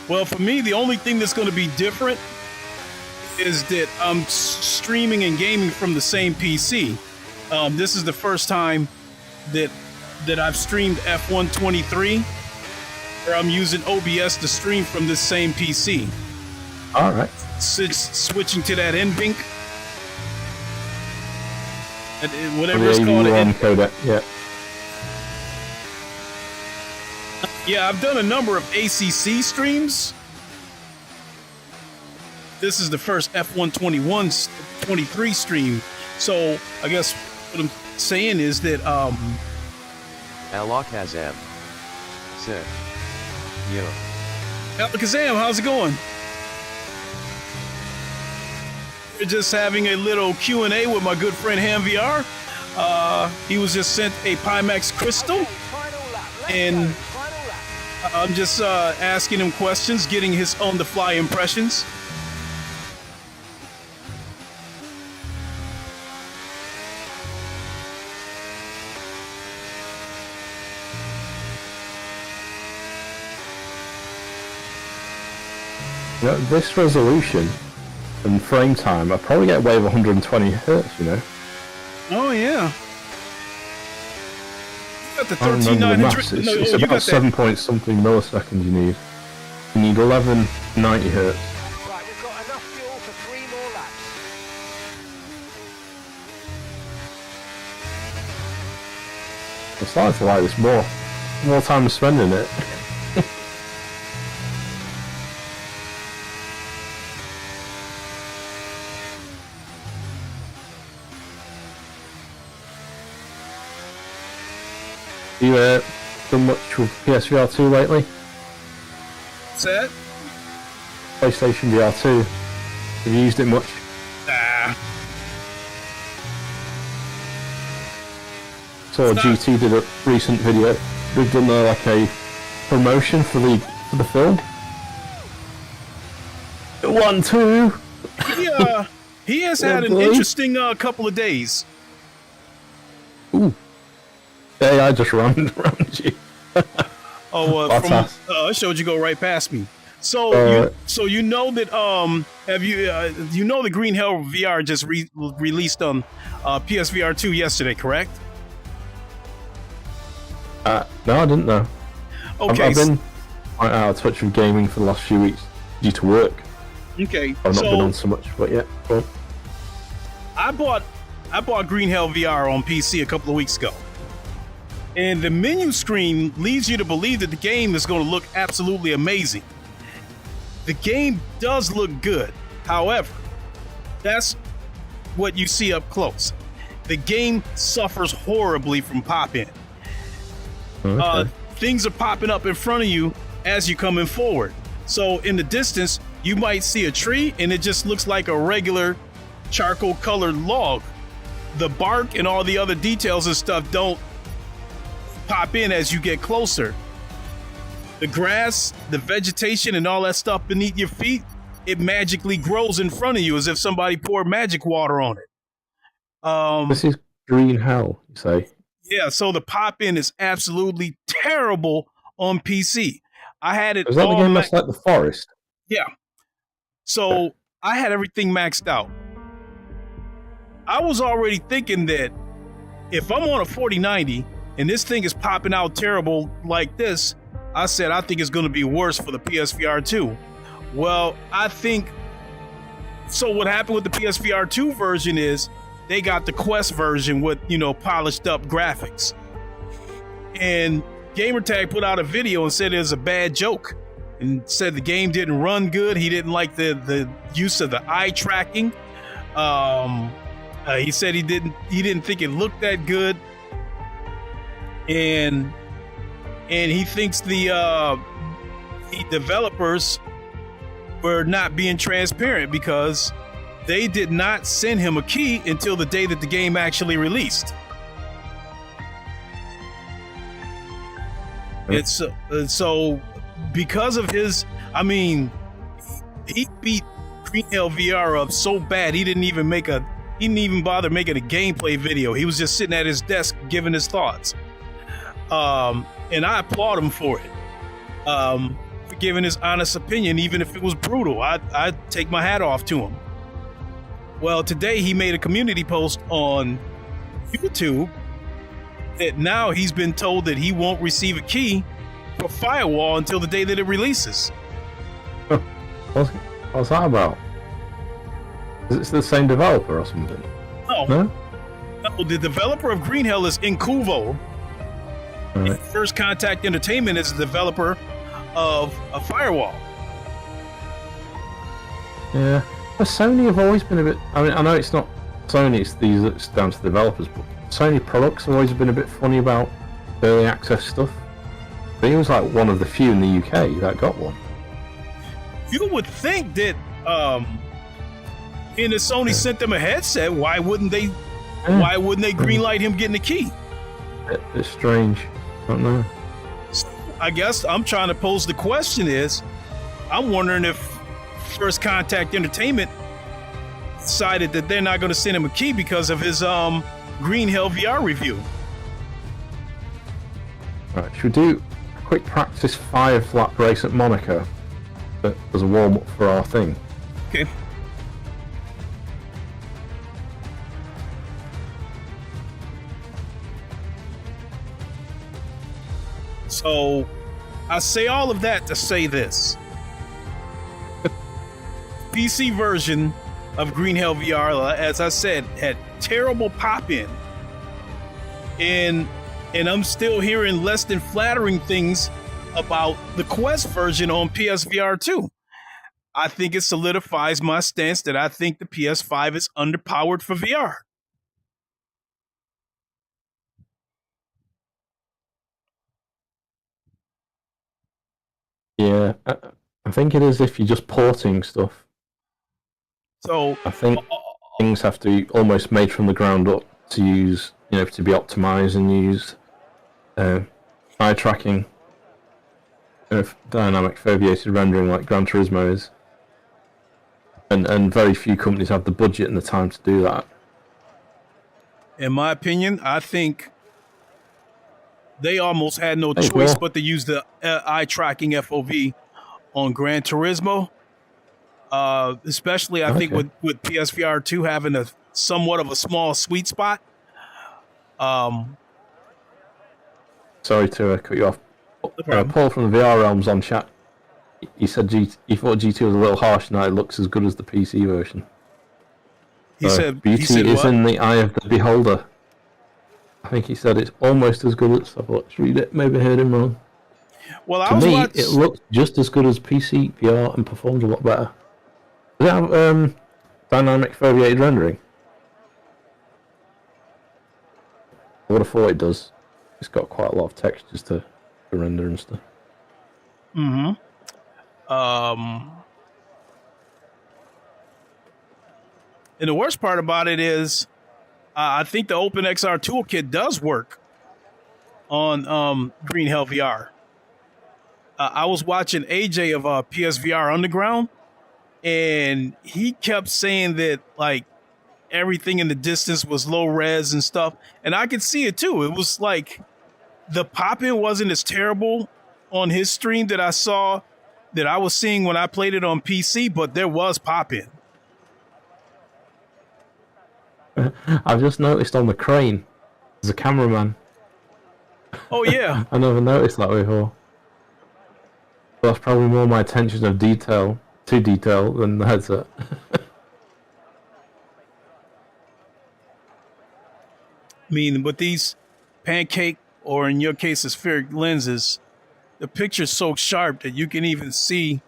Well, for me, the only thing that's going to be different is that I'm streaming and gaming from the same PC. This is the first time that I've streamed F123, where I'm using OBS to stream from this same PC. All right. Switching to that NVINC, whatever The it's called. EVO codec, yeah. Yeah, I've done a number of ACC streams. This is the first F121 23 stream. So I guess what I'm saying is that Alakazam. Sick. Yo. Alakazam, how's it going? We're just having a little Q&A with my good friend Ham VR. He was just sent a Pimax Crystal, Okay, final lap. Let's and go. Final lap. I'm just asking him questions, getting his on-the-fly impressions. You know, this resolution and frame time, I probably get away with 120 hertz. You know. Oh yeah. You got the I remember the 13900. maths. It's about 7 point something milliseconds you need. You need 1190 hertz. Right, we've got enough fuel for 3 more laps. I'm starting to like this more. More time spending it. You done much with PSVR 2 lately? What's that? PlayStation VR 2. Have you used it much? Nah. So GT did a recent video. They've done like a promotion for the film. 1, 2. He has had an interesting couple of days. Ooh. AI just ran around you. I showed you go right past me. So you know that you know the Green Hell VR just released on PSVR 2 yesterday, correct? No, I didn't know. Okay, I've been out of touch with gaming for the last few weeks due to work. Okay, I've not been on so much, but yeah. Go on. I bought Green Hell VR on PC a couple of weeks ago. And the menu screen leads you to believe that the game is going to look absolutely amazing. The game does look good. However, that's what you see up close. The game suffers horribly from pop-in. Okay. Things are popping up in front of you as you're coming forward. So in the distance, you might see a tree and it just looks like a regular charcoal colored log. The bark and all the other details and stuff don't pop in as you get closer. The grass, the vegetation, and all that stuff beneath your feet, it magically grows in front of you as if somebody poured magic water on it. This is Green Hell, you say? Yeah, so the pop-in is absolutely terrible on PC. I had it. Is that the game that's like the forest? Yeah. So I had everything maxed out. I was already thinking that if I'm on a 4090 and this thing is popping out terrible like this, I said I think it's going to be worse for the PSVR 2. Well, I think so. What happened with the PSVR 2 version is they got the Quest version with, polished up graphics. And Gamertag put out a video and said it was a bad joke and said the game didn't run good. He didn't like the use of the eye tracking. He said he didn't think it looked that good. And he thinks the developers were not being transparent because they did not send him a key until the day that the game actually released. It's so because of his, he beat Green Hell VR up so bad he didn't even bother making a gameplay video. He was just sitting at his desk giving his thoughts. And I applaud him for it. For giving his honest opinion, even if it was brutal. I'd take my hat off to him. Well, today he made a community post on YouTube that now he's been told that he won't receive a key for Firewall until the day that it releases. What's that about? Is it the same developer or something? No, the developer of Green Hell is Incuvo. Right. First Contact Entertainment is the developer of a Firewall. Yeah, but Sony have always been a bit. I know it's not Sony; it's down to the developers. But Sony products have always been a bit funny about early access stuff. But he was like one of the few in the UK that got one. You would think that, if Sony sent them a headset, why wouldn't they? Yeah. Why wouldn't they greenlight him getting a key? It's strange. I don't know. I guess I'm trying to pose the question is, I'm wondering if First Contact Entertainment decided that they're not going to send him a key because of his Green Hell VR review. All right, should we do a quick practice 5 lap race at Monaco? as a warm up for our thing. Okay. So, I say all of that to say this. PC version of Green Hell VR, as I said, had terrible pop-in. And I'm still hearing less than flattering things about the Quest version on PSVR 2. I think it solidifies my stance that I think the PS5 is underpowered for VR. Yeah, I think it is if you're just porting stuff. So I think things have to be almost made from the ground up to use, to be optimized and use eye tracking, dynamic foveated rendering like Gran Turismo is. And very few companies have the budget and the time to do that. In my opinion, I think they almost had no choice but to use the eye tracking FOV on Gran Turismo. Especially, I think with PSVR 2 having a somewhat of a small sweet spot. Sorry to cut you off. Paul from the VR Realms on chat. He said he thought GT was a little harsh, and now it looks as good as the PC version. He said beauty is in the eye of the beholder. I think he said it's almost as good as. Let's read it. Maybe I heard him wrong. Well, it looks just as good as PC VR and performs a lot better. Does it have dynamic foveated rendering? I would have thought it does. It's got quite a lot of textures to render and stuff. Mm-hmm. And the worst part about it is, I think the OpenXR toolkit does work on Green Hell VR. I was watching AJ of PSVR Underground, and he kept saying that like everything in the distance was low res and stuff, and I could see it too. It was like the pop-in wasn't as terrible on his stream that I saw that I was seeing when I played it on PC, but there was pop-in. I've just noticed on the crane, there's a cameraman. Oh yeah. I never noticed that before. That's probably more my attention to detail than the headset. I mean, with these pancake, or in your case, spheric lenses, the picture's so sharp that you can even see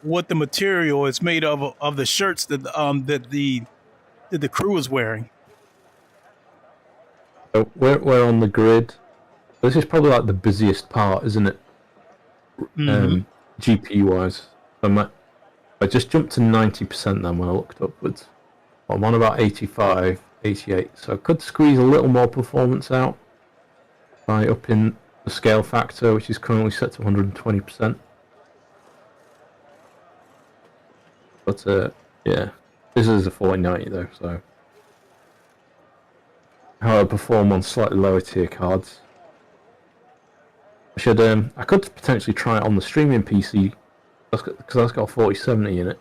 what the material is made of the shirts that the crew is wearing. So we're on the grid. This is probably like the busiest part, isn't it? Mm-hmm. GPU wise. I just jumped to 90% then when I looked upwards. I'm on about 85, 88, so I could squeeze a little more performance out by upping the scale factor, which is currently set to 120%. But yeah, this is a 4090 though, so how I perform on slightly lower tier cards. I could potentially try it on the streaming PC because that's got a 4070 in it.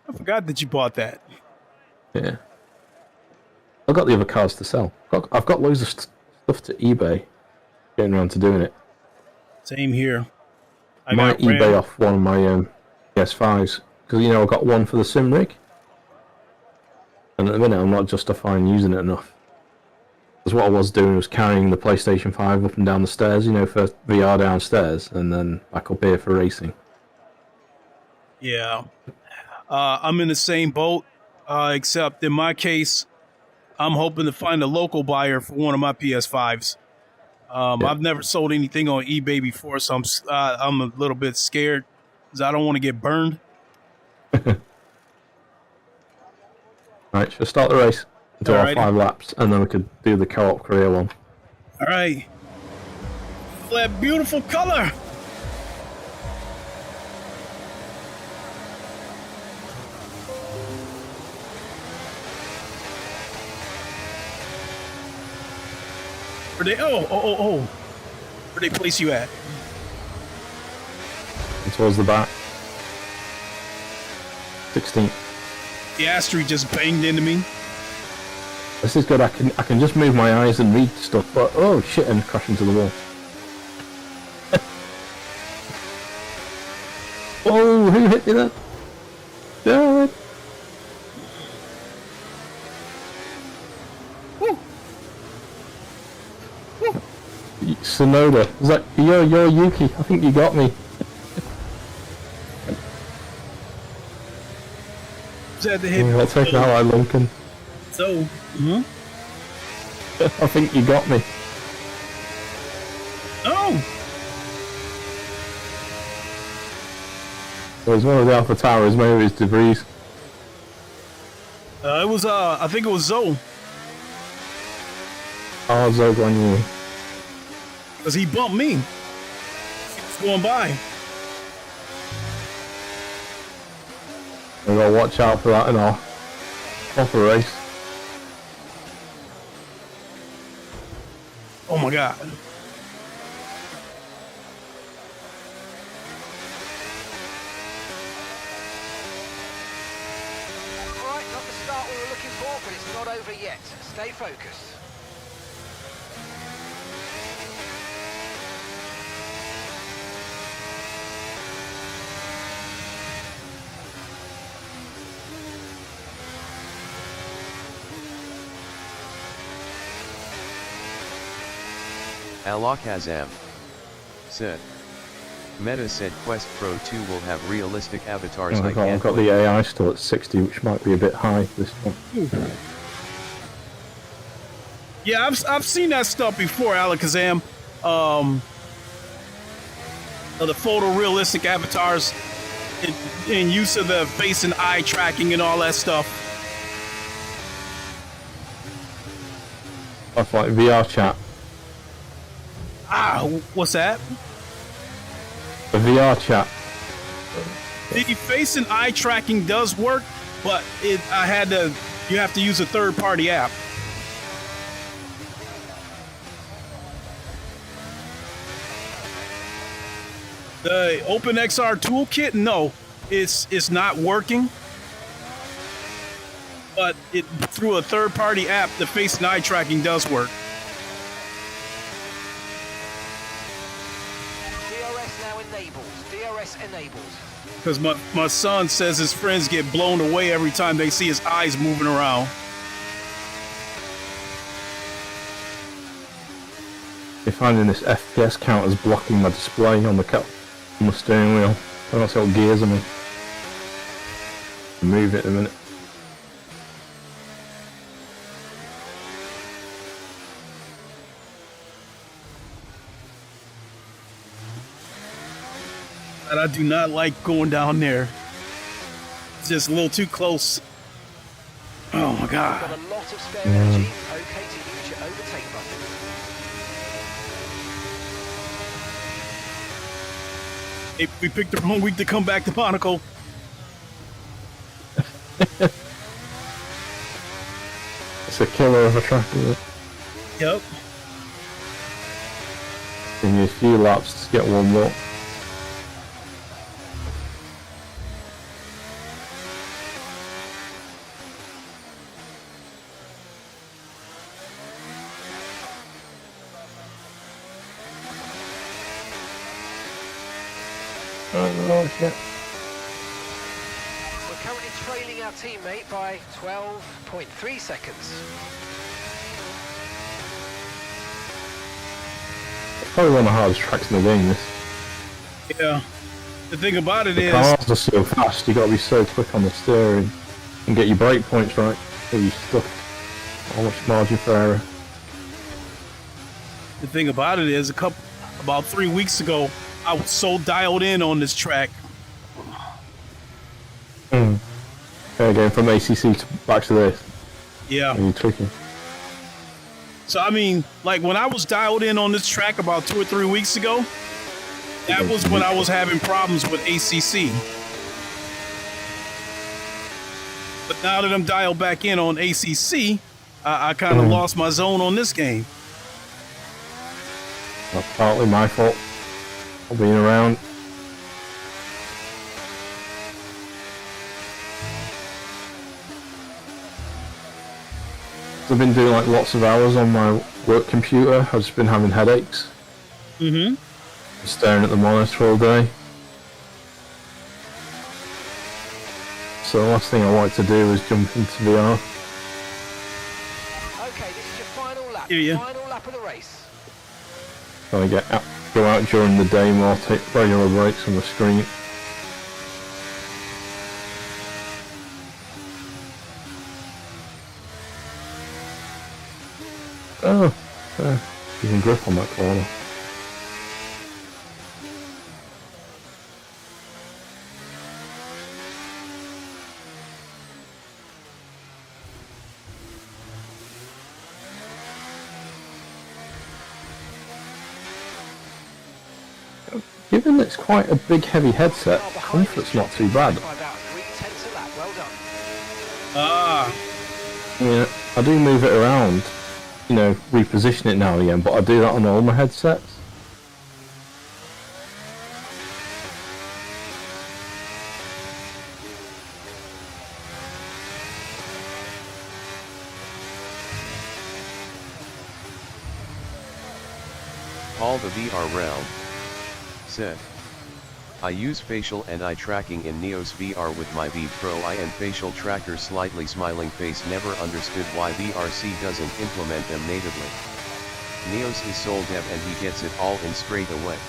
I forgot that you bought that. Yeah, I've got the other cards to sell. I've got loads of stuff to eBay. Getting around to doing it. Same here. I might eBay off one of my PS5s because I've got one for the sim rig, and at the minute I'm not justifying using it enough. Because what I was doing was carrying the PlayStation 5 up and down the stairs, for VR downstairs, and then back up here for racing. Yeah. I'm in the same boat, except in my case, I'm hoping to find a local buyer for one of my PS5s. I've never sold anything on eBay before, so I'm a little bit scared because I don't want to get burned. Right, shall start the race? Do our 5 laps, and then we could do the co-op career one. All right. That beautiful color. Where they place you at? towards the back. 16th. The asteroid just banged into me. This is good. I can just move my eyes and read stuff, but oh shit, and crash into the wall. Oh, who hit me then? Jared. Sonoda, is that you're Yuki? I think you got me. Had to hit I'll take that out, Lincoln. So, I think you got me. oh, It was one of the Alpha Towers, maybe it was debris. it was I think it was Zoe, Oh, Zogwan, because he bumped me. He was going by. we gotta watch out for that in our proper race. Oh my god. Alright, not the start we were looking for, but it's not over yet. Stay focused. Alakazam said. Meta said Quest Pro 2 will have realistic avatars. I've got the AI still at 60, which might be a bit high this one. Yeah, I've seen that stuff before, Alakazam. The photorealistic avatars in use of the face and eye tracking and all that stuff. That's like VR chat. Ah, what's that? The VR chat. The face and eye tracking does work, but you have to use a third-party app. The OpenXR toolkit, no, it's not working. But through a third-party app, the face and eye tracking does work. DRS enabled. Because my son says his friends get blown away every time they see his eyes moving around. You're finding this FPS count is blocking my display on the steering wheel. I don't see what gears I'm in. Move it in a minute. And I do not like going down there. It's just a little too close. Oh my god. Got a lot of spare energy. Okay to use your overtake button. Hey, we picked the wrong week to come back to Monaco. It's a killer of a track, isn't it? Yep. Give me a few laps to get one more. Oh shit. We're currently trailing our teammate by 12.3 seconds. It's probably one of the hardest tracks in the game, this. Yeah. The thing about it The is, cars are so fast, you gotta be so quick on the steering and get your brake points right, or you're stuck. How much margin for error? the thing about it is, about 3 weeks ago, I was so dialed in on this track. Okay, going from ACC back to this. Yeah. You're tricky. So I mean, like when I was dialed in on this track about 2 or 3 weeks ago, that was when I was having problems with ACC. But now that I'm dialed back in on ACC, I kind of lost my zone on this game. That's partly my fault. For being around. I've been doing like lots of hours on my work computer. I've just been having headaches. Mm-hmm. Staring at the monitor all day. So the last thing I wanted to do was jump into VR. Okay, this is your final lap. Hear ya. Final lap of the race. Trying to go out during the day more, take regular breaks on the screen. Oh, you can grip on that corner. Given it's quite a big heavy headset, comfort's not too bad. By about 3/10 a lap. Well done. Ah, Yeah, I do move it around, you know, reposition it now and again, but I do that on all my headsets. Paul the VR Realm said, I use facial and eye tracking in Neos VR with my Vive Pro Eye and facial tracker slightly smiling face. Never understood why VRC doesn't implement them natively. Neos is sole dev and he gets it all in straight away.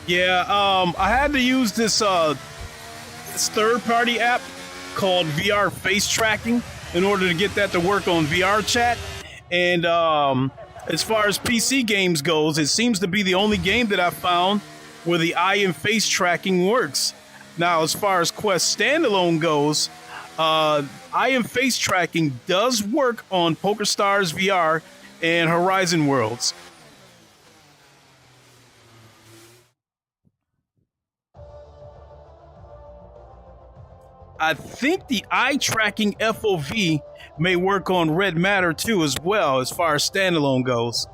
yeah. I had to use this third-party app called VR Face Tracking in order to get that to work on VR chat. And as far as PC games goes, it seems to be the only game that I found where the eye and face tracking works. Now, as far as Quest standalone goes, eye and face tracking does work on PokerStars VR and Horizon Worlds. I think the eye tracking FOV may work on Red Matter too as well, as far as standalone goes.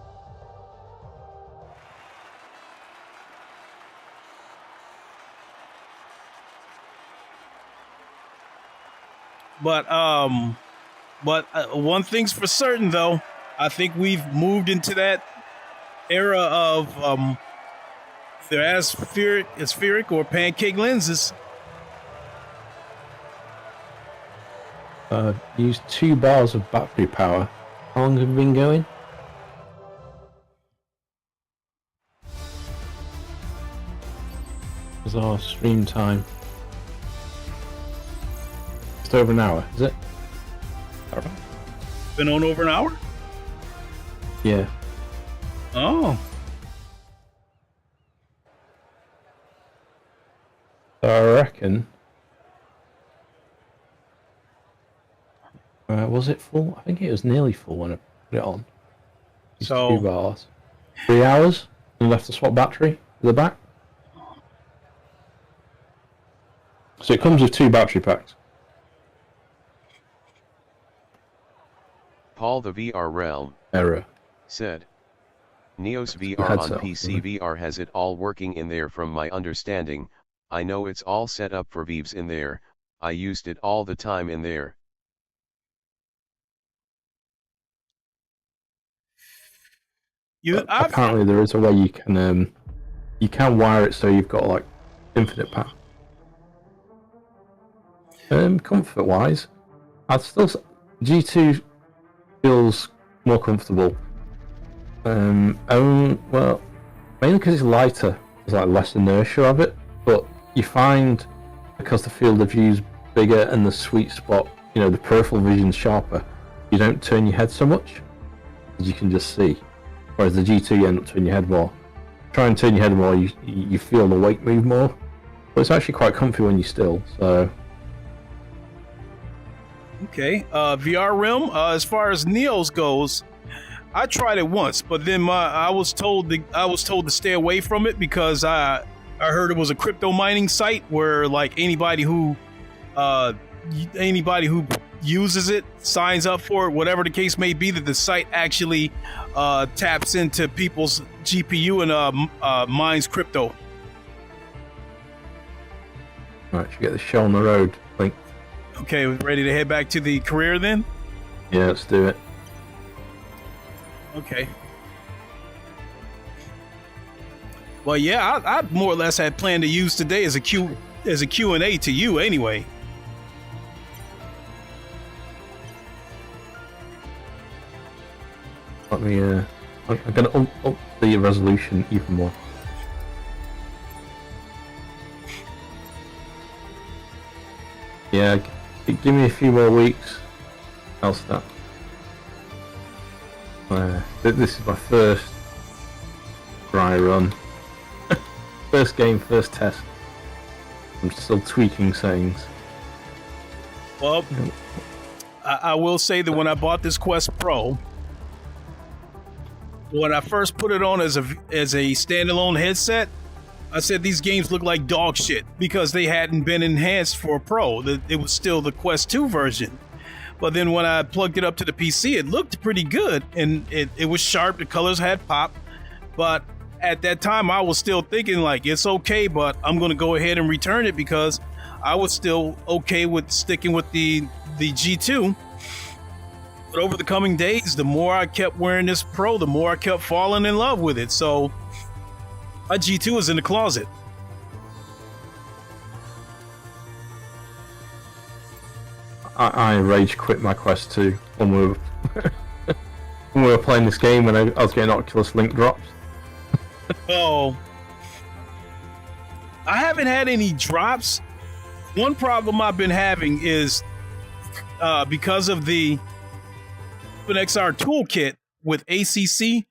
But one thing's for certain though, I think we've moved into that era of the aspheric or pancake lenses. Use 2 bars of battery power. How long have you been going? What's our stream time? Just over an hour, is it? Alright. Been on over an hour? Yeah. Oh. So I reckon. Was it full? I think it was nearly full when I put it on. It's So 2 bars. 3 hours. And left to swap battery at the back. So it comes with 2 battery packs. Paul the VR Realm Error. said, Neos VR on headset, PC VR has it all working in there from my understanding. I know it's all set up for Vives in there. I used it all the time in there. Apparently there is a way you can wire it so you've got like infinite power. Comfort wise, I'd still say G2 feels more comfortable. Well, mainly because it's lighter, there's like less inertia of it, but you find because the field of view is bigger and the sweet spot, you know, the peripheral vision's sharper, you don't turn your head so much, as you can just see. Whereas the G2 you end up turning your head more. Try and turn your head more, you feel the weight move more. But it's actually quite comfy when you're still, so... Okay, VR Realm, as far as Neos goes, I tried it once, but then I was told to stay away from it because I heard it was a crypto mining site where like anybody who uses it, signs up for it, whatever the case may be, that the site actually taps into people's GPU and mines crypto. Right, should get the show on the road link. Okay, ready to head back to the career then? Yeah, let's do it. Okay. Well, yeah, I more or less had planned to use today as a Q&A to you anyway. Let me, I'm gonna up the resolution even more. Yeah, give me a few more weeks. I'll start. This is my first dry run. First game, first test. I'm still tweaking settings. Well, I will say that when I bought this Quest Pro, when I first put it on as a standalone headset, I said these games look like dog shit because they hadn't been enhanced for Pro. It was still the Quest 2 version. But then when I plugged it up to the PC, it looked pretty good, and it was sharp. The colors had pop. But at that time, I was still thinking, like, it's okay, but I'm going to go ahead and return it because I was still okay with sticking with the G2. But over the coming days, the more I kept wearing this Pro, the more I kept falling in love with it. So my G2 is in the closet. I rage quit my Quest 2 when we were playing this game when I was getting Oculus Link drops. Oh, I haven't had any drops. One problem I've been having is because of the OpenXR toolkit with ACC.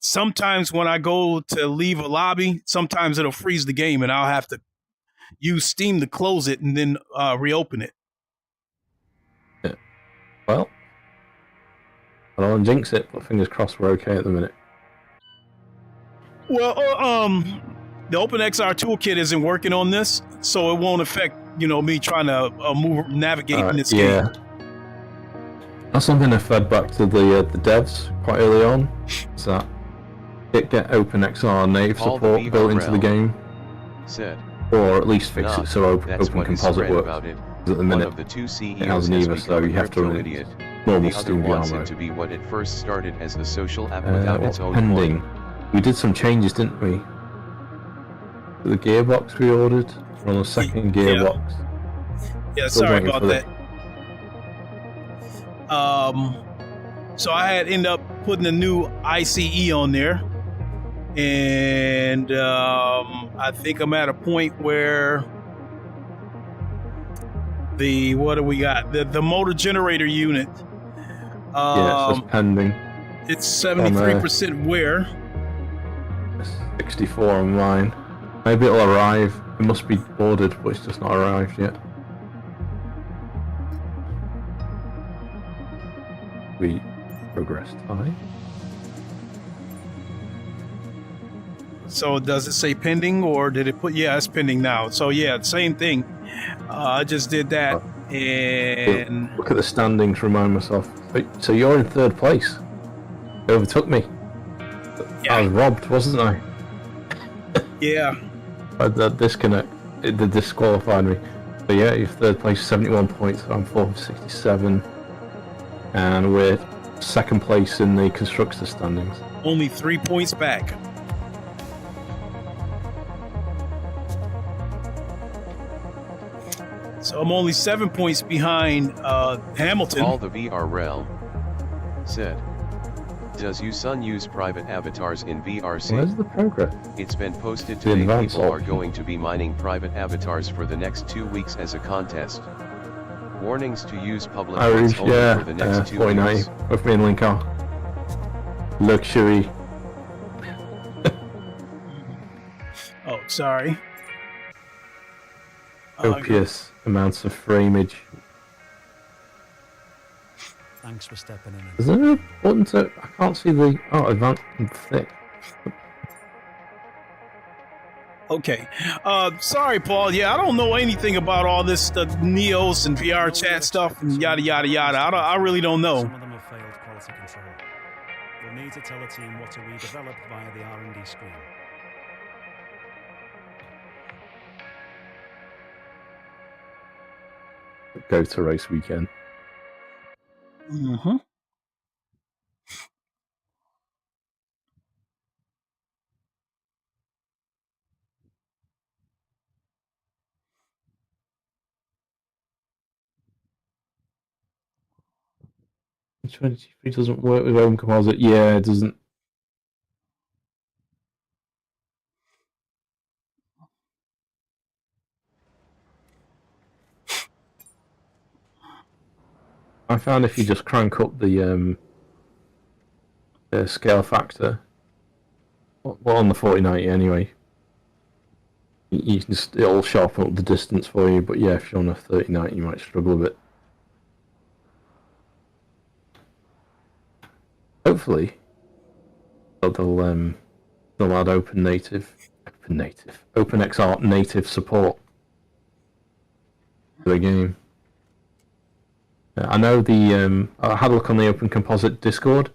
Sometimes when I go to leave a lobby, sometimes it'll freeze the game, and I'll have to use Steam to close it and then reopen it. Yeah. Well, I don't want to jinx it, but fingers crossed we're okay at the minute. Well, the OpenXR toolkit isn't working on this, so it won't affect, me trying to navigate in this game. That's something I fed back to the devs quite early on. Is that get OpenXR native support built into the game, or at least fix it so Open Composite works. Because at the minute it has neither, so you have to run it normal Steam VR mode. To be what it first started as a social app without its own pending. We did some changes, didn't we? The gearbox we ordered. We're on the second gearbox. Yeah, sorry about that. So I had ended up putting a new ICE on there, and I think I'm at a point where what do we got? The motor generator unit. It says pending. It's 73% wear. 64 on mine. Maybe it'll arrive. It must be ordered, but it's just not arrived yet. We progressed high. So does it say pending, or did it put? Yeah, it's pending now. So yeah, same thing. I just did that, and look at the standings. Remind myself. So you're in third place. You overtook me. Yeah. I was robbed, wasn't I? Yeah. But that disconnect, it disqualified me. But yeah, you're third place, 71 points. I'm fourth, 67, and we're second place in the constructor standings. Only 3 points back. So I'm only 7 points behind Hamilton. All the VR realm said. Does you son use private avatars in VRC? Where's the progress? It's been posted today. People are going to be mining private avatars for the next 2 weeks as a contest. Warnings to use public ones only for the next 2 weeks. With me and Link are. Luxury. Oh, sorry. Copious amounts of frameage. Thanks for stepping in. Is there a button to... I can't see the... Oh, advanced and thick. Okay. Sorry, Paul. Yeah, I don't know anything about all this Neos and VR chat stuff and yada, yada, yada. I really don't know. Some of them have failed quality control. We'll need to tell the team what to redevelop via the R&D screen. Go to race weekend. Mm-hmm. The 23 doesn't work with home composite. Yeah, it doesn't. I found if you just crank up the scale factor, well, on the 4090 anyway, you can just, it'll sharpen up the distance for you. But yeah, if you're on a 3090, you might struggle a bit. Hopefully, they'll add OpenXR native support to the game. I know I had a look on the Open Composite Discord,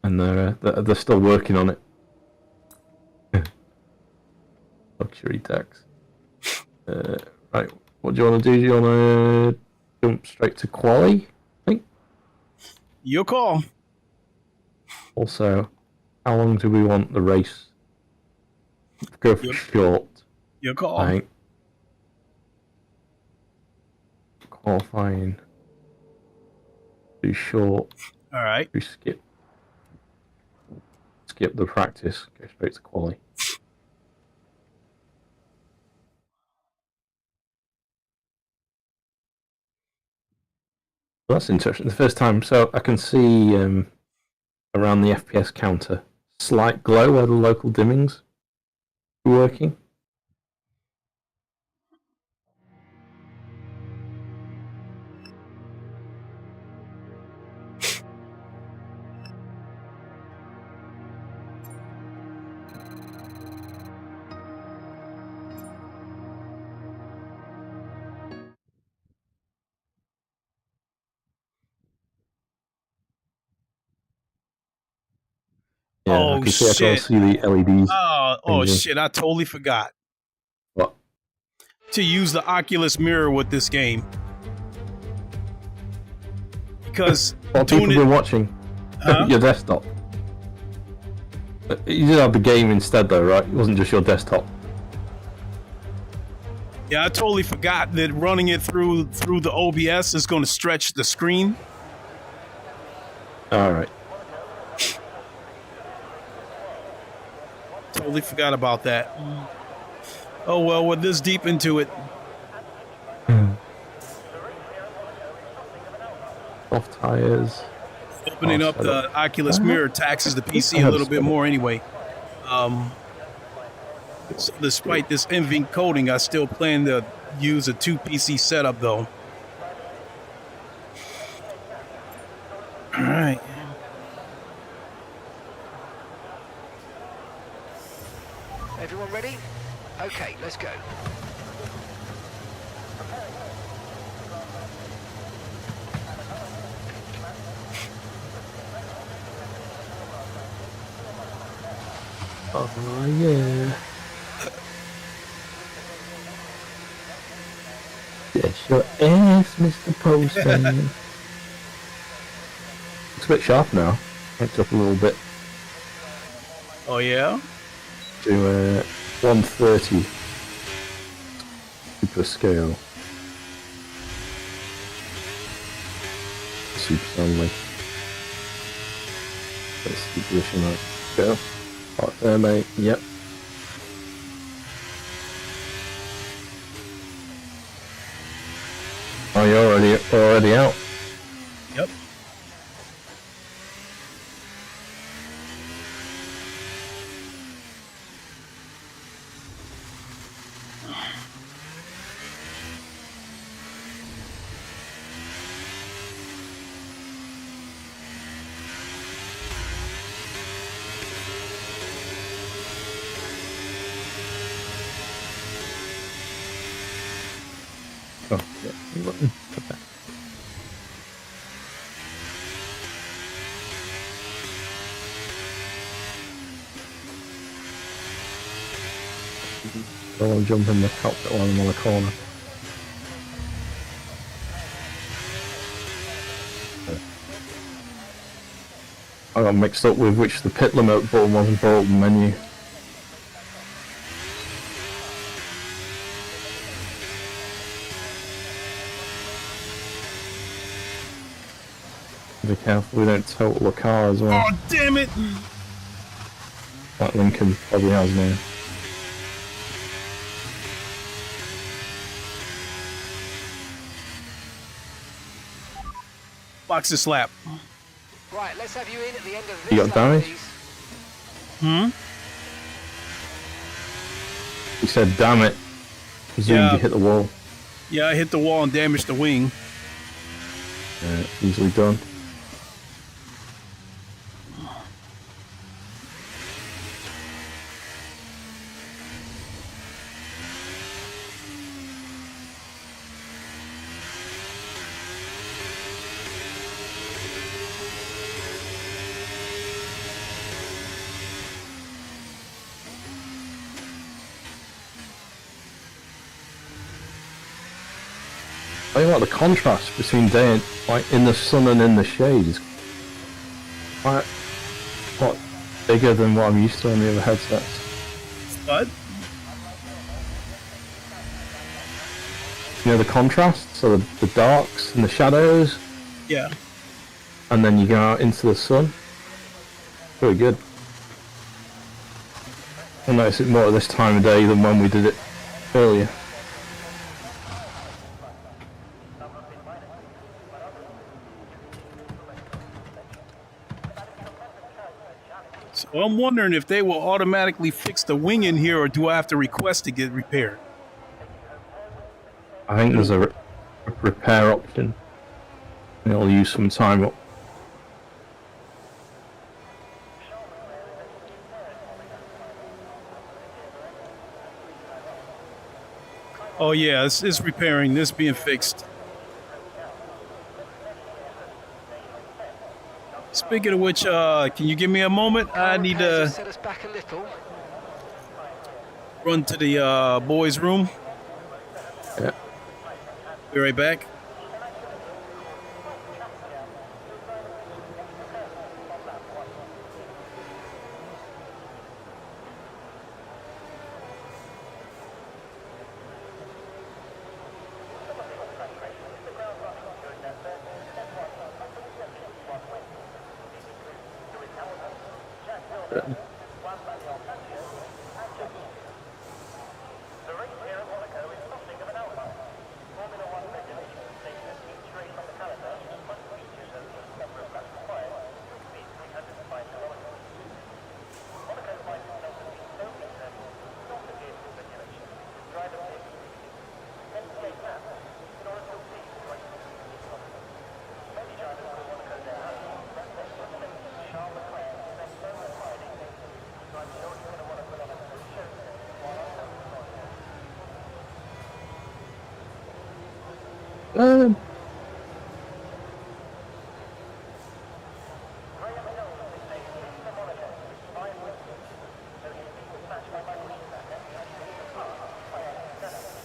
and they're still working on it. Luxury tax. Right, what do you want to do? Do you want to jump straight to quali? I think. Your call. Also, how long do we want the race? Go for short. Your call. I think. Qualifying. Do short. All right. Do skip. Skip the practice. Go straight to quali. Well, that's interesting. The first time, so I can see around the FPS counter, slight glow where the local dimmings are working. Yeah, Oh, I can see shit. the LEDs. Oh shit, I totally forgot. What? To use the Oculus mirror with this game. Because What people been watching? Huh? Your desktop. You did have the game instead though, right? It wasn't just your desktop. Yeah, I totally forgot that running it through the OBS is going to stretch the screen. Alright. Totally forgot about that. Oh well, we're this deep into it. Soft tires. Opening up the Oculus mirror taxes the PC a little bit more anyway. So despite this NV coding, I still plan to use a 2 PC setup though. All right. Everyone ready? Okay, let's go. Oh yeah. Yes, your ass, Mr. Postman. It's a bit sharp now. It's up a little bit Oh yeah. to 130 super scale. Super only. Let's keep position right. Go. Right there, mate. Yep. Oh, you're already out. Yep. Oh, yeah. Okay. Don't want to jump in the cockpit while I'm on the corner. I got mixed up with which the pit limit button was and brought up the menu. Be careful we don't total the car as well. Oh, damn it! That Lincoln probably has now. Boxer slap. Right, let's have you in at the end of this. You got lap, damage? please. He said, damn it. Presumed Yeah. you hit the wall. Yeah, I hit the wall and damaged the wing. Easily done. I think like the contrast between day and like in the sun and in the shade is quite bigger than what I'm used to on the other headsets. What? You know the contrast, so the darks and the shadows, Yeah. and then you go out into the sun. Very good. I notice it more at this time of day than when we did it earlier. So I'm wondering if they will automatically fix the wing in here, or do I have to request to get repaired? I think there's a repair option. It'll use some time up. Oh yeah, it's repairing. This being fixed. Speaking of which, can you give me a moment? I need to Set us back a little. run to the boys' room. Yeah. Be right back.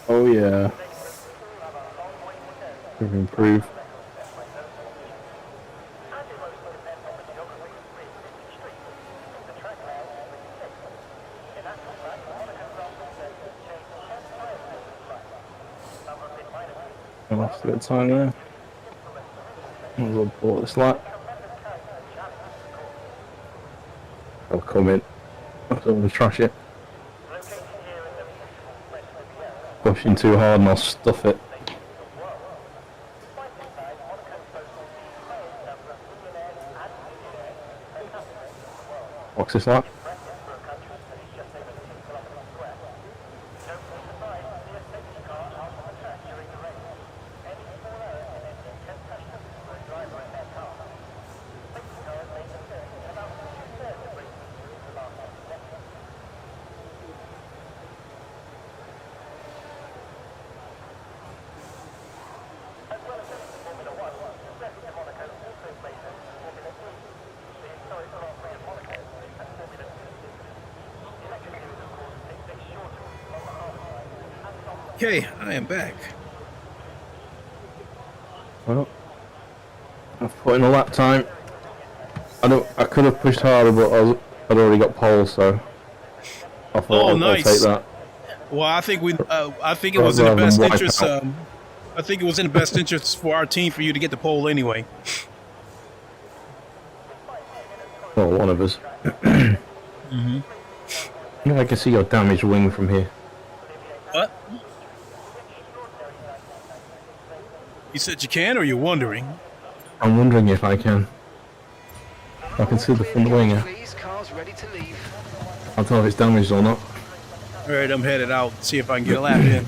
Oh yeah. We've improved. I lost a bit of time there. Might as well bought this lap. I'll come in. I don't want to trash it. Pushing too hard and I'll stuff it. What's this lap? Okay, I am back. Well, I've put in a lap time. I could have pushed harder, but I'd already got pole, so I thought nice. I'll take that. Well, I think it was in the Rather than best wipe interest. out. I think it was in the best interest for our team for you to get the pole anyway. Well, one of us. I can see your damaged wing from here. What? You said you can, or you're wondering? I'm wondering if I can. I can see the front wing. I Please, cars ready to leave. don't know if it's damaged or not. All right, I'm headed out. See if I can get a lap in.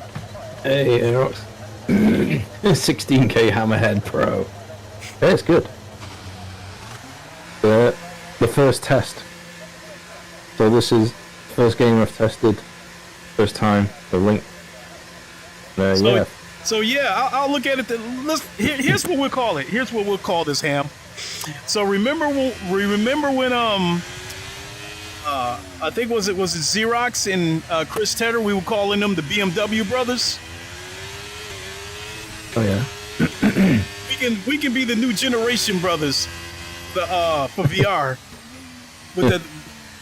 Hey, Aerox. 16K Hammerhead Pro. Yeah, it's good. The first test. So this is the first game I've tested. First time. The link. Yeah. So yeah, I'll look at it. Here's what we'll call it. Here's what we'll call this, Ham. So remember when I think was it Xerox and Chris Tedder, we were calling them the BMW brothers. Oh yeah. We can be the new generation brothers for VR.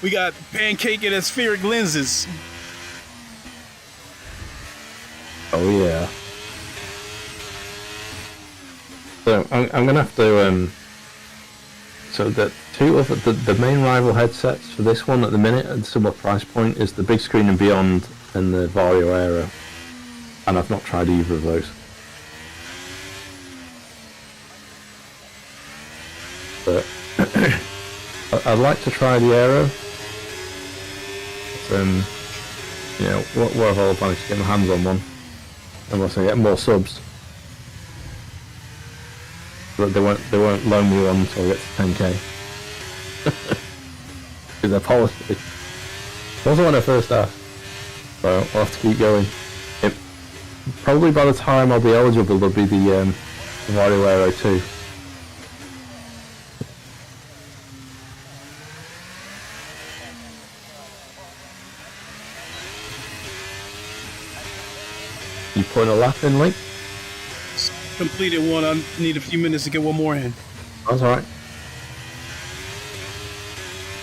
We got pancake and aspheric lenses. Oh yeah. So I'm gonna have to so the two of the main rival headsets for this one at the minute at similar price point is the Big Screen and Beyond and the Vario Aero, and I've not tried either of those. But I'd like to try the Aero. But, you know, what have I managed to get my hands on one? Unless I get more subs. But they won't loan me one until I get to 10k. Because their policy. Also when I first asked. So I'll have to keep going. Probably by the time I'll be eligible there'll be the Vario Aero 2. You putting a lap in, Link? Completed one. I need a few minutes to get one more in. That's alright.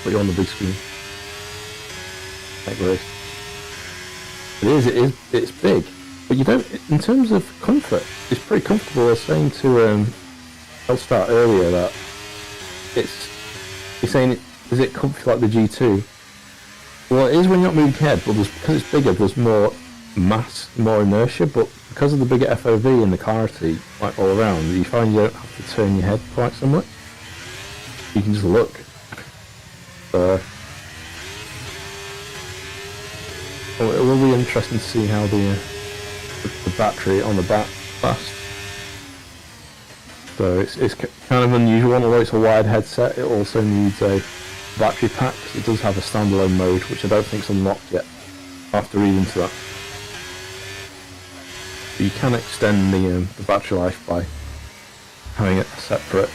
Put you on the big screen. Like this. It's big. But you don't, in terms of comfort, it's pretty comfortable. I was saying to Elstart earlier that he's saying, is it comfy like the G2? Well, it is when you're not moving your head, but because it's bigger, there's more mass, more inertia, but because of the bigger FOV and the clarity like all around, you find you don't have to turn your head quite so much. You can just look. It will be interesting to see how the battery on the back lasts. So it's kind of unusual, although it's a wired headset, it also needs a battery pack. It does have a standalone mode, which I don't think is unlocked yet. I'll have to read into that. You can extend the battery life by having a separate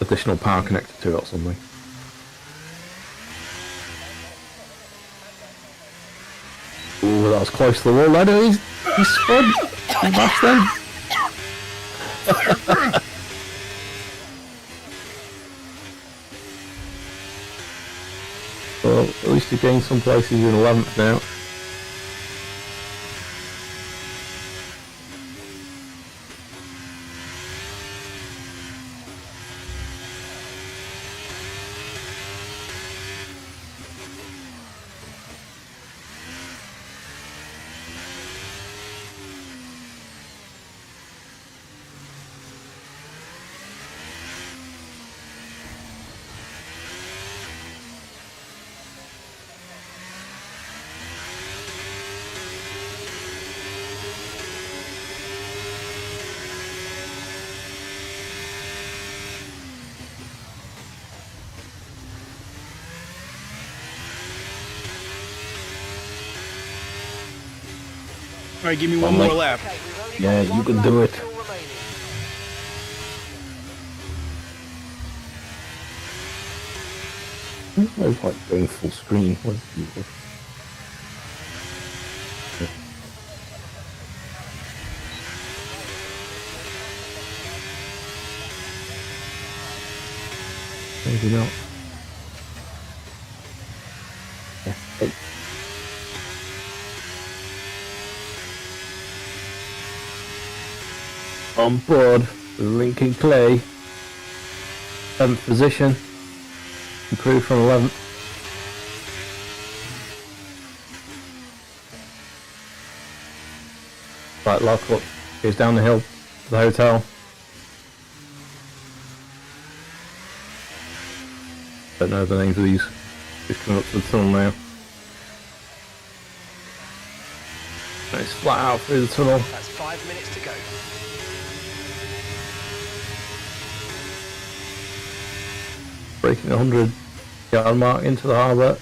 additional power connector to it or something. Ooh, that was close to the wall. I know he's spun. He bashed them. Well, at least you gained some places in 11th now. All right, give me one more lap. Okay, we've only Yeah, got you one can lap do it. still remaining. I was like going full screen. What is it? maybe not. Yeah. Hey. On board with Lincoln Clay, 7th position, improved from 11th. Right, lockup goes down the hill to the hotel. Don't know the names of these. Just coming up to the tunnel now. Nice flat out through the tunnel. That's 5 minutes to go. Breaking the 100-yard mark into the harbour.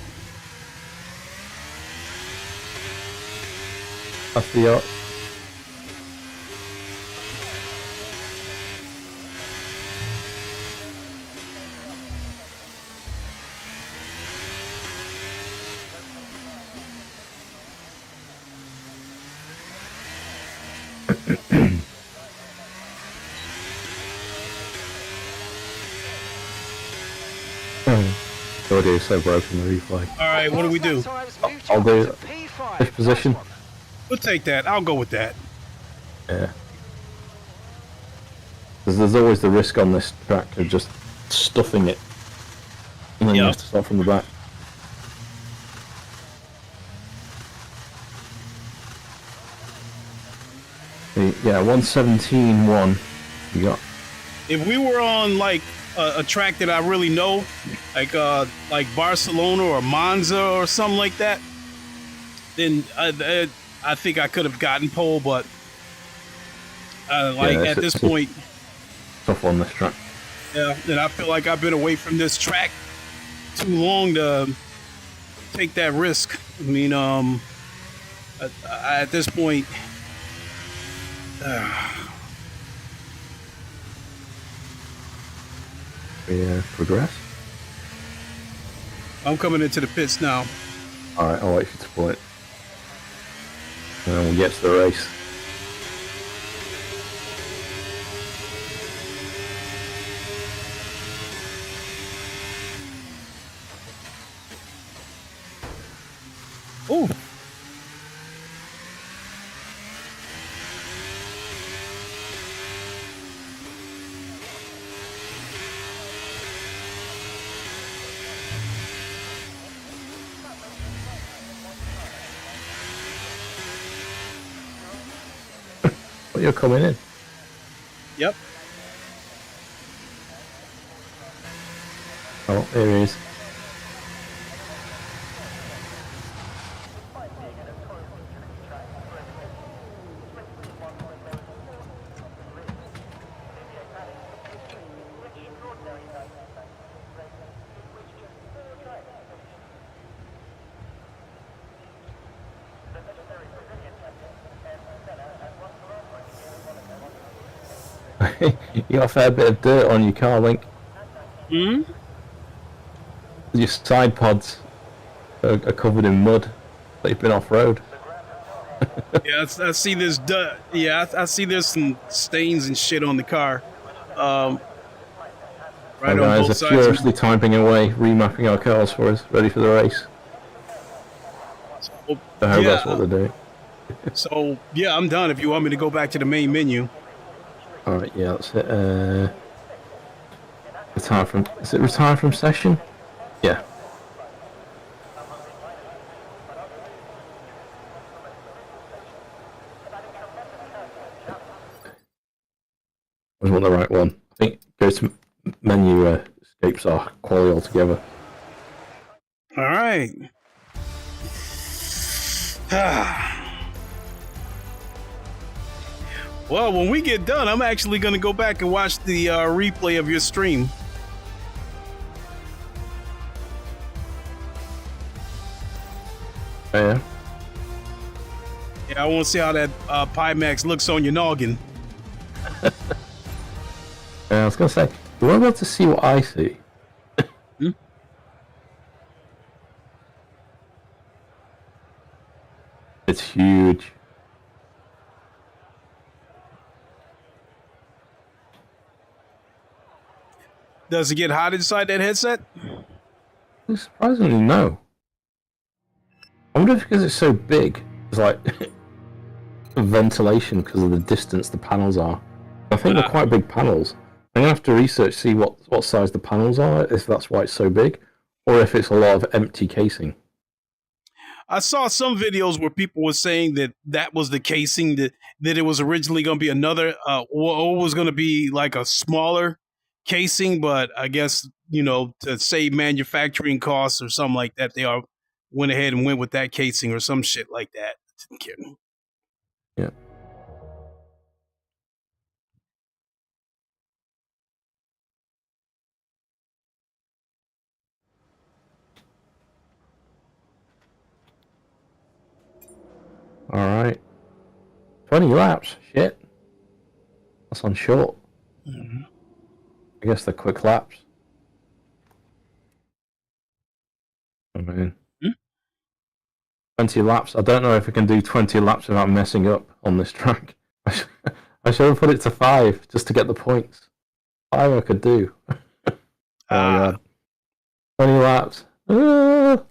Past the yacht. The audio is so broken, the replay. All right, what do we do? I'll do fifth position. We'll take that. I'll go with that. Yeah. There's always the risk on this track of just stuffing it. And then you have to start from the back. Yeah, 117.1 you got. If we were on like a track that I really know, like Barcelona or Monza or something like that, then I think I could have gotten pole. But at this point, tough on this track. Yeah, and I feel like I've been away from this track too long to take that risk. I mean, at this point. Yeah, progress. I'm coming into the pits now. Alright, I'll wait for you to pull it. And then we'll get to the race. Ooh. But you're coming in. Yep. Oh, there he is. You got a fair bit of dirt on your car, Link. Hmm? Your side pods are covered in mud. They've been off-road. Yeah, I see this. I see there's some stains and shit on the car. Right on guys both are sides. furiously typing away, remapping our cars for us, ready for the race. So, I hope that's what they're doing. So yeah, I'm done. If you want me to go back to the main menu. Alright, yeah, that's it. Retire from... Is it retire from session? Yeah. Was one the right one? I think go to menu escapes our quality altogether. All right. Well, when we get done, I'm actually going to go back and watch the replay of your stream. Yeah. Yeah, I want to see how that Pimax looks on your noggin. I was going to say, you won't be able to see what I see. Hmm? It's huge. Does it get hot inside that headset? Surprisingly, no. I wonder if because it's so big, it's like ventilation because of the distance the panels are. I think they're quite big panels. I'm gonna have to research, see what size the panels are, if that's why it's so big, or if it's a lot of empty casing. I saw some videos where people were saying that was the casing, that it was originally going to be another, or was going to be like a smaller casing, but I guess, you know, to save manufacturing costs or something like that, they went ahead and went with that casing or some shit like that. Yeah. All right. 20 laps. Shit. That's on short. Mm-hmm. I guess they're quick laps. I mean, 20 laps. I don't know if I can do 20 laps without messing up on this track. I should have put it to 5 just to get the points. 5 I could do. Oh my god. 20 laps. I'm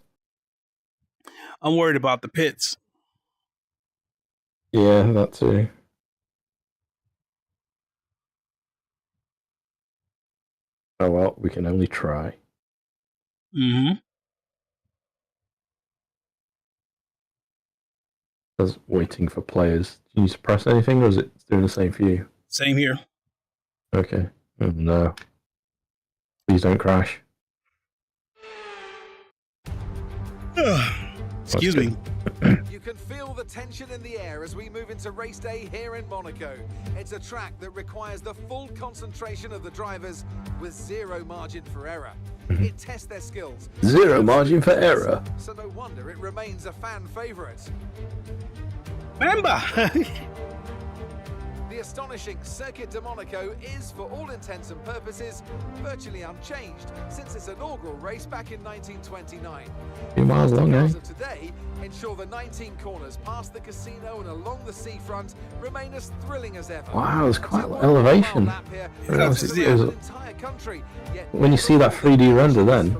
worried about the pits. Yeah, that too. Oh well, we can only try. Mm-hmm. Just waiting for players. Can you suppress anything, or is it doing the same for you? Same here. Okay. Oh, no. Please don't crash. Excuse me. You can feel the tension in the air as we move into race day here in Monaco. It's a track that requires the full concentration of the drivers with zero margin for error. It tests their skills. Zero margin for error. So no wonder it remains a fan favourite. Remember. The astonishing Circuit de Monaco is, for all intents and purposes, virtually unchanged since its inaugural race back in 1929. 2 miles long, eh? As of today, ensure the 19 corners past the casino and along the seafront remain as thrilling as ever. Wow, there's quite elevation. When you see that 3D render then.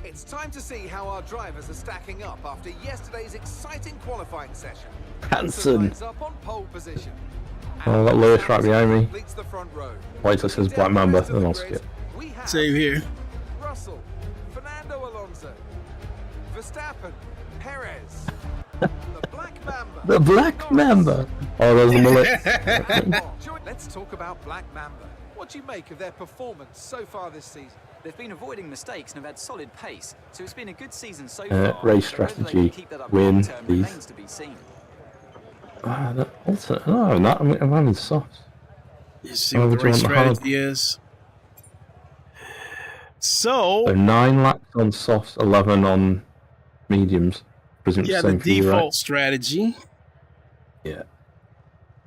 It's time to see how our drivers are stacking up after yesterday's exciting qualifying session. Hansen. Up on pole position. Oh, I've got Lewis right behind me. Leads the front row. Wait till it says Black Mamba, then I'll skip. Same here. Russell, Fernando Alonso, Verstappen, Perez, the Black Mamba. The Black Mamba. Oh, there's the mullet. Let's talk about Black Mamba. What do you make of their performance so far this season? They've been avoiding mistakes and have had solid pace, so it's been a good season so far. Race strategy, win these. Remains to be seen. No, I'm not. I'm having softs. You see what the race strategy is. So 9 laps on softs, 11 on mediums. Yeah, the default strategy. Yeah.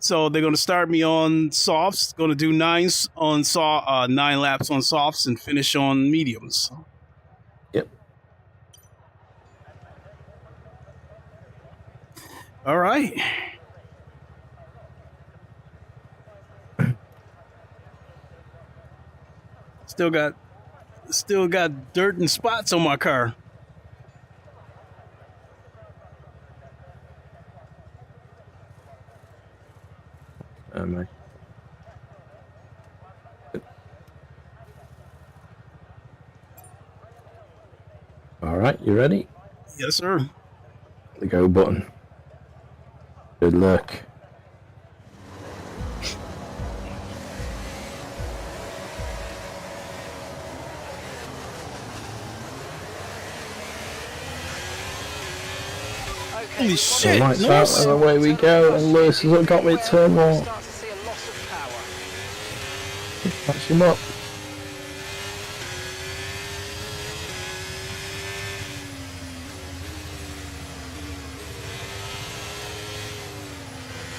So they're going to start me on softs. Going to do 9 laps on softs and finish on mediums. Yep. All right. Still got dirt and spots on my car. All right, you ready? Yes, sir. The go button. Good luck. Holy shit! Lights out, and away we go, and Lewis has got me turn 1. Catch him up.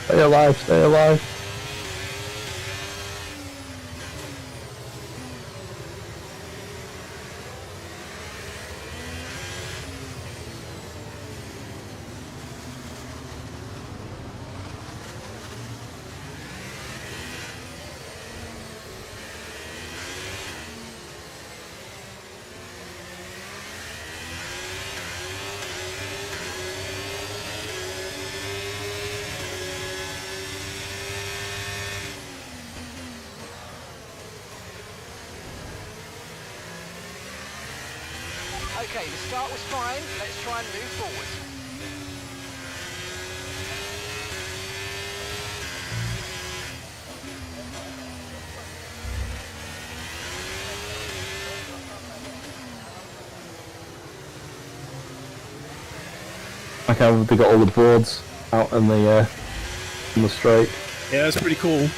Stay alive, stay alive. Okay, the start was fine. Let's try and move forward. Like how they got all the boards out on the straight. Yeah, that's pretty cool.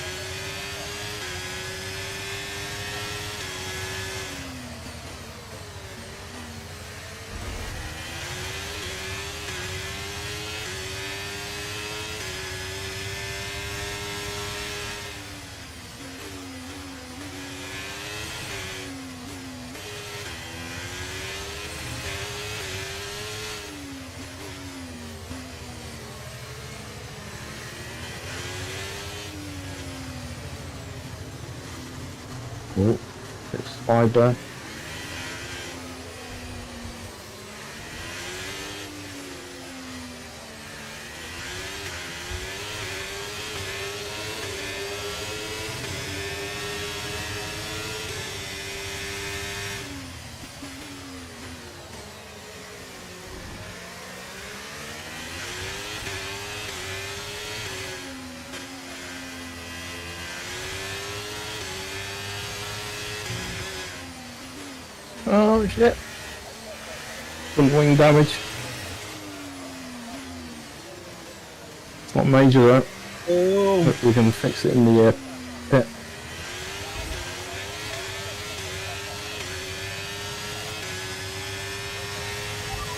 Oh, it's slide there. Oh shit. Some wing damage. It's not major though. Oh. But we can fix it in the pit.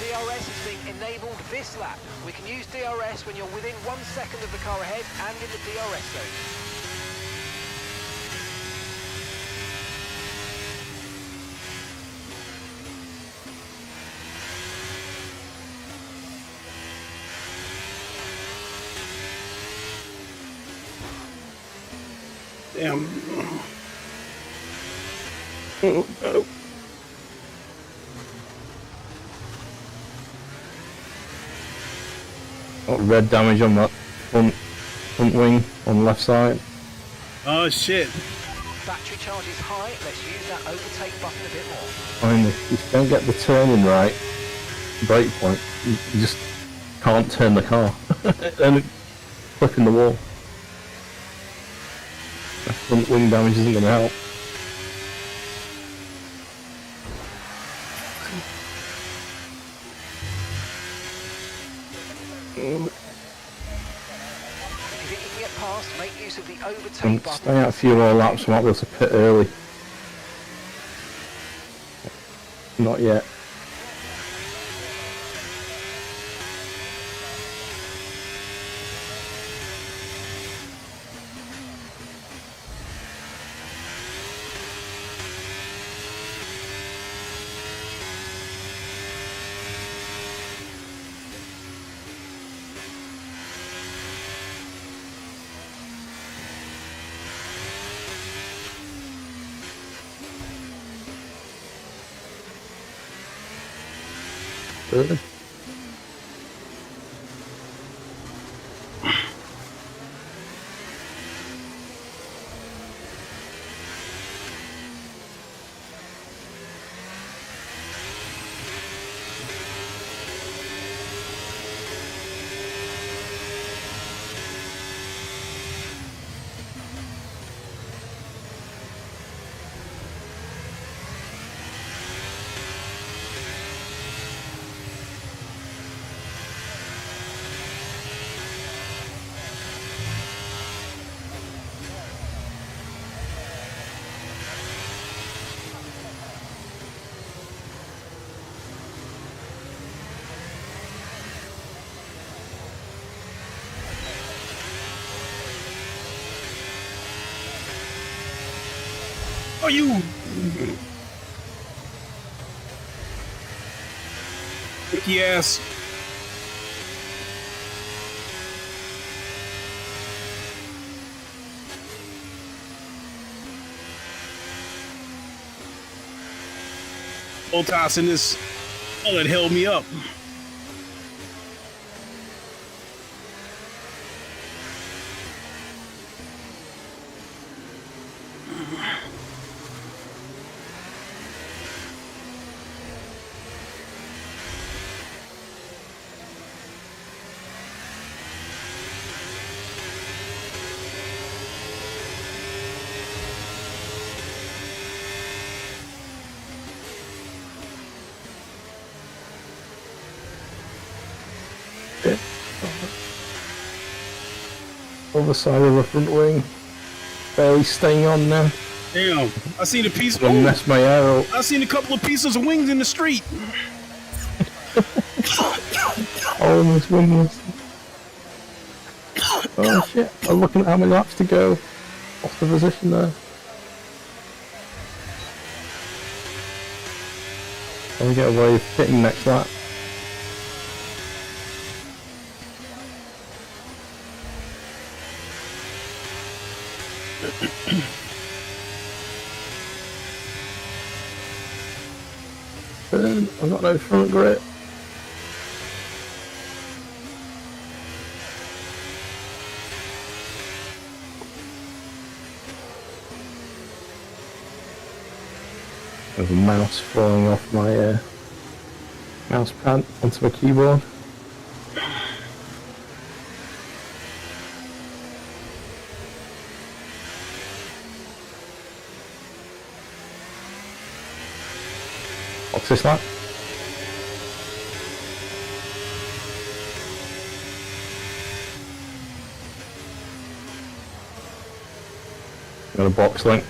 DRS is being enabled this lap. We can use DRS when you're within 1 second of the car ahead and in the DRS zone. Damn. Oh, oh. Got red damage on that front wing on the left side. Oh shit. Battery charge is high. Let's use that overtake button a bit more. Finally, if you don't get the turning right, brake point, you just can't turn the car. And flipping the wall. Front wing damage isn't going to help. If you think you can get past, make use of the overtake And button. stay out a few more laps, I might be able to pit early. Not yet. Good. Oh, you. Icky ass. Old tossing this. Oh, that held me up. cockpit. Other side of the front wing. Barely staying on now. Damn, I seen a piece. Gonna mess my air up. I seen a couple of pieces of wings in the street. Almost wingless. Oh shit, I'm looking at how many laps to go. Off the position there. Can we get away with hitting next lap? I've got no front grip. There's a mouse falling off my mouse pad onto my keyboard. What's this like? Got a box link.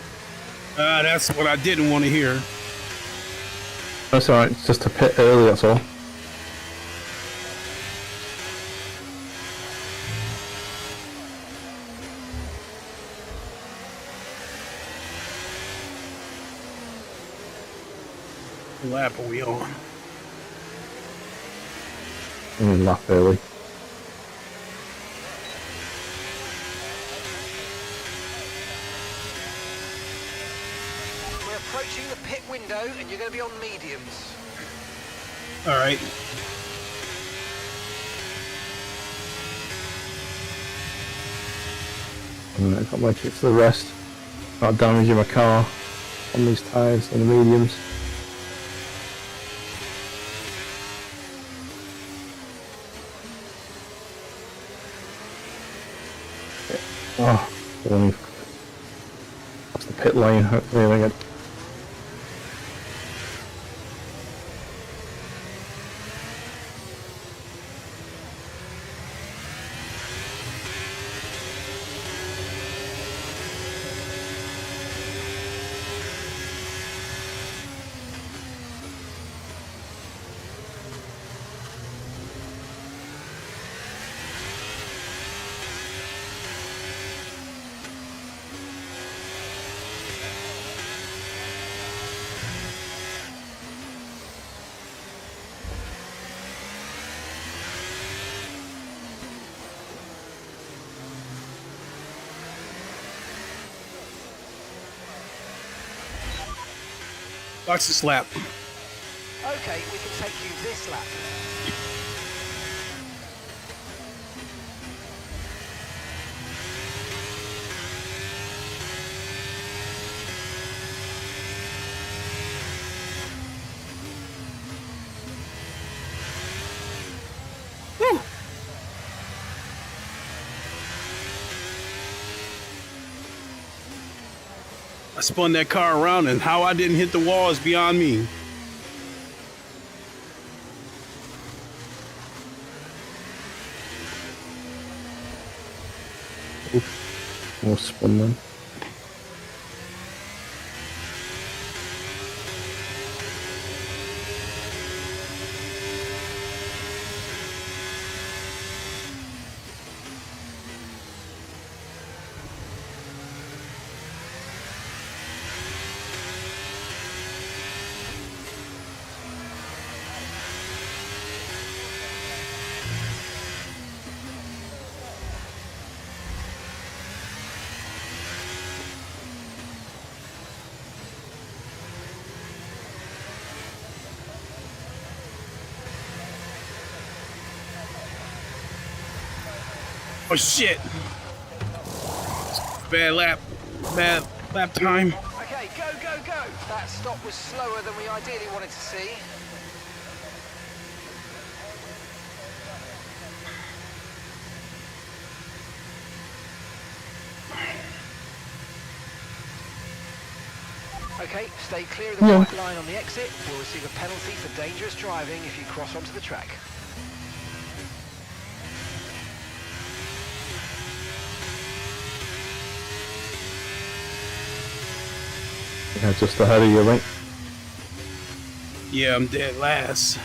That's what I didn't want to hear. That's alright, it's just a pit early, that's all. What lap are we on? Lap early. We're approaching the pit window and you're going to be on mediums. All right. I've got my kit for the rest. Not damaging my car on these tyres and the mediums. Oh, that's the pit lane, hopefully they get. Watch this lap. Okay, we can take you this lap. Woo! I spun that car around, and how I didn't hit the wall is beyond me. More spun then. Oh shit! Bad lap time. Okay, go, go, go. That stop was slower than we ideally wanted to see. Okay, stay clear of the white line on the exit. You'll receive a penalty for dangerous driving if you cross onto the track. Yeah, just ahead of you, Link. Yeah, I'm dead last.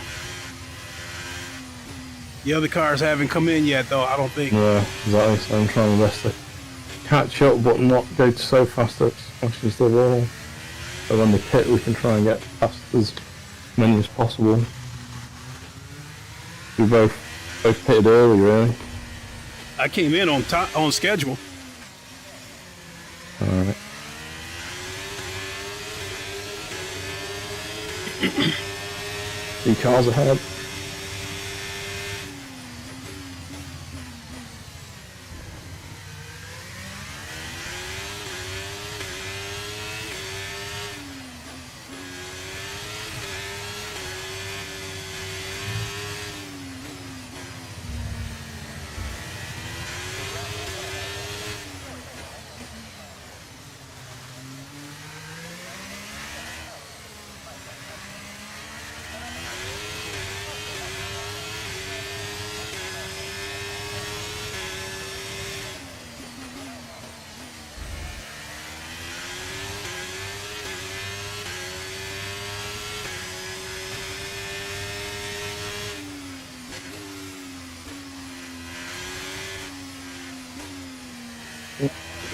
The other cars haven't come in yet, though, I don't think. Yeah, exactly. So I'm trying my best to catch up, but not go so fast that it smashes the wall. So when they pit, we can try and get past as many as possible. We both pitted early, really. I came in on schedule. Alright. 3 cars ahead.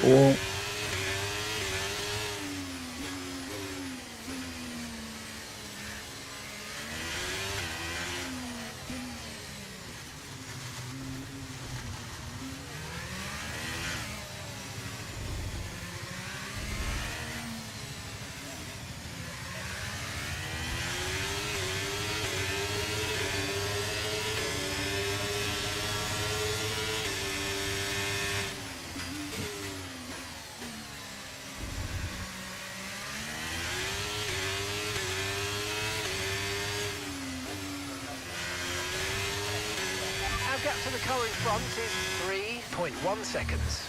Or Our gap to the car in front is 3.1 seconds.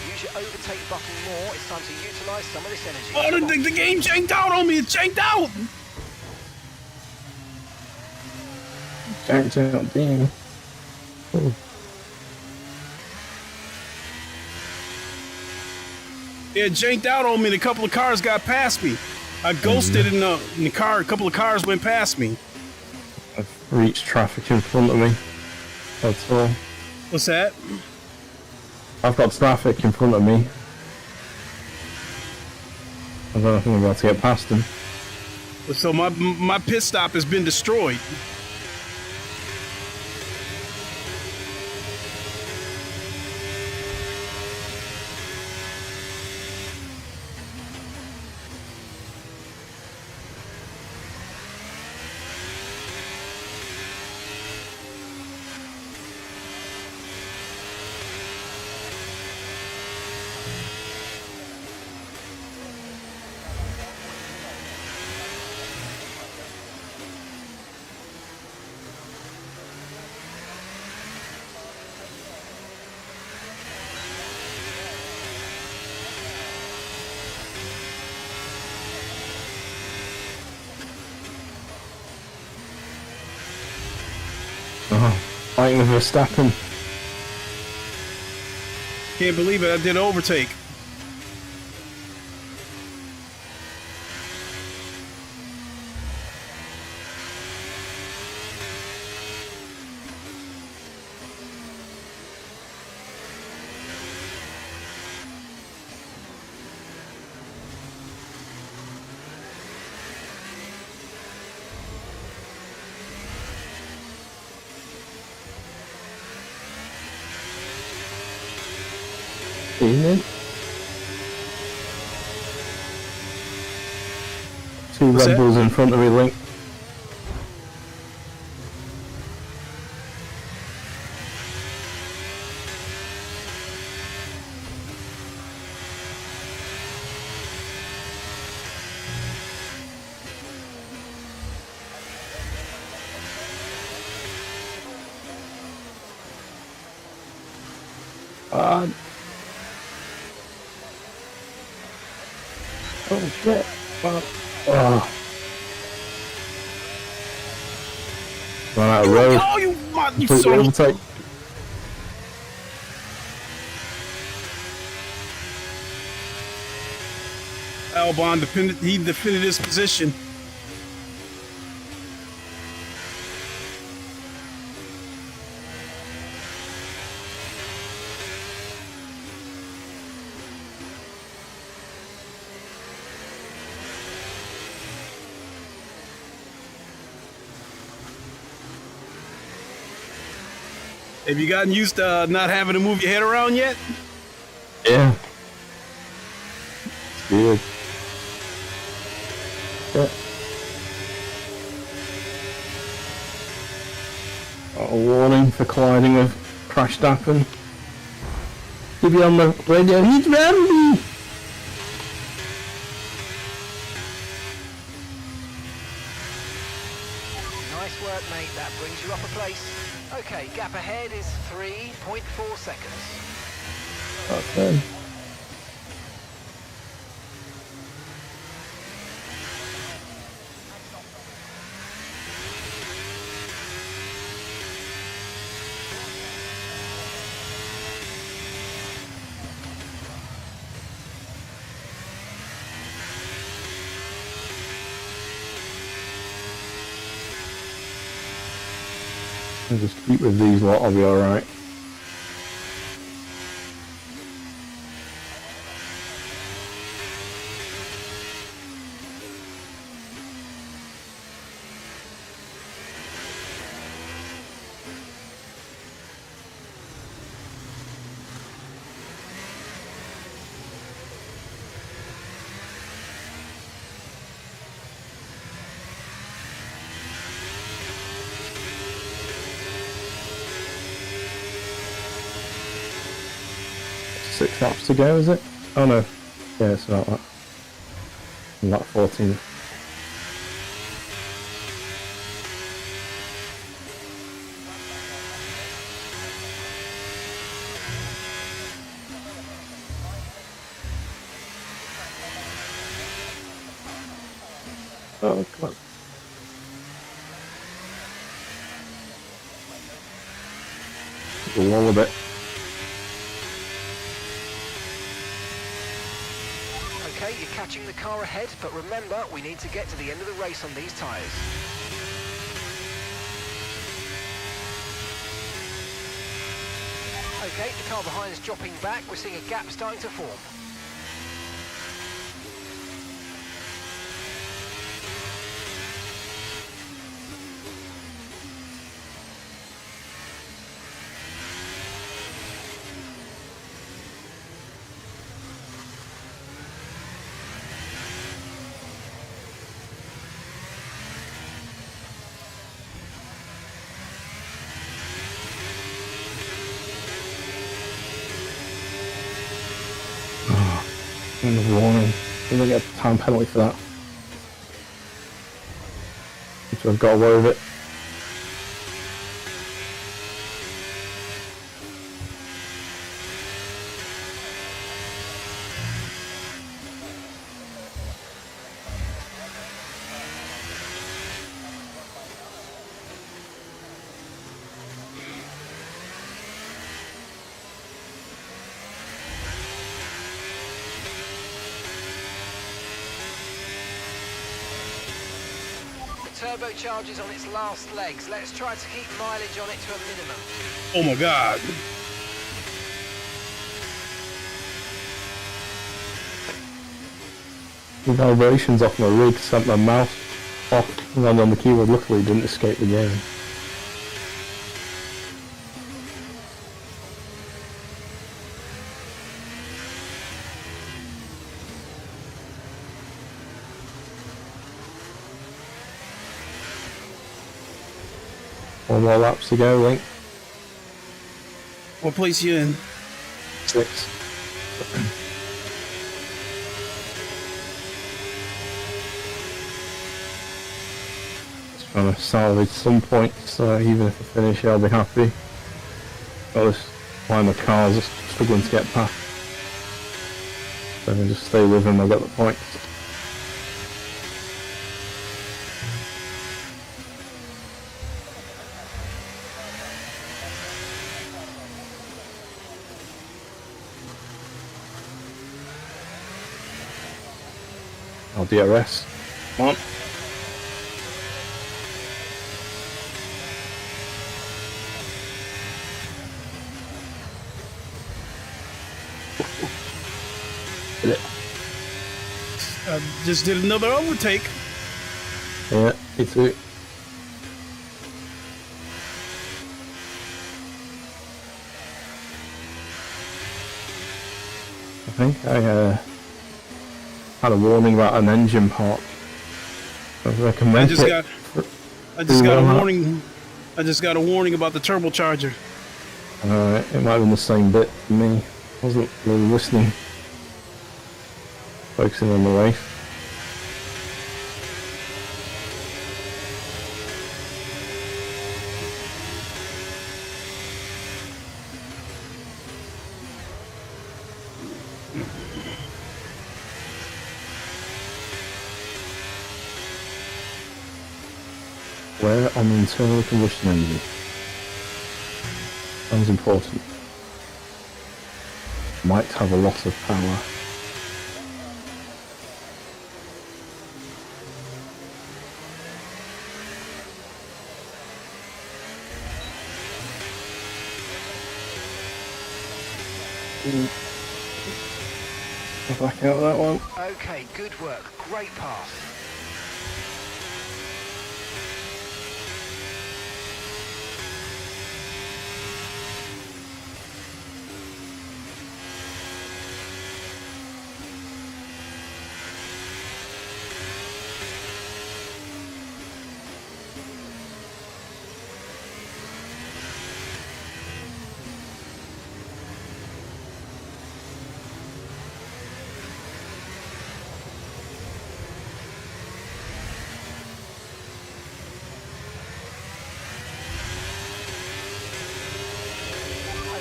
Use your overtake button more. It's time to utilise some of this energy. Oh, the game janked out on me. It janked out. jacked out beam. Oh. It janked out on me. And a couple of cars got past me. I ghosted in the car. A couple of cars went past me. I've reached traffic in front of me. That's all. What's that? I've got traffic in front of me. I don't think I'm about to get past them. So my pit stop has been destroyed. Fighting with Verstappen. Can't believe it. I did overtake. Evening. 2 What's Red that? Bulls in front of me, Link. God. Oh shit. Wow. Oh. Run out of road. Oh, you Completely son of a... overtake. Albon defended his position. Have you gotten used to not having to move your head around yet? Yeah. It's weird. Yeah. Got a warning for colliding with crashed happen. Give you on the radio, he's rammed me! Nice work, mate. That brings you up a place. Okay, gap ahead is 3.4 seconds. Okay. I'll just keep with these lot, I'll be alright. Six laps to go, is it? Oh no. Yeah, it's not that. Lap 14. Oh, come on. The wall a bit. Okay, you're catching the car ahead, but remember, we need to get to the end of the race on these tyres. Okay, the car behind is dropping back. We're seeing a gap starting to form. Warning. I'm gonna get a time penalty for that. So I've got away with it. Turbocharger's on its last legs. Let's try to keep mileage on it to a minimum. Oh my God. The vibrations off my rig sent my mouse off and then on the keyboard. Luckily didn't escape the game. One more laps to go, Link. What place you in? 6. Just trying to salvage some points, so even if I finish, I'll be happy. Got this, why my car's just struggling to get past. So I just stay with him, I got the points. Oh, DRS. Come on. I just did another overtake. Yeah, me too. I think I had a warning about an engine part. I recommend I just got a warning. I just got a warning about the turbocharger. It might have been the same bit for me. I wasn't really listening. Focusing on the race. Where on the internal combustion engine? Sounds important. Might have a lot of power. I'll back out of that one. Okay, good work. Great pass.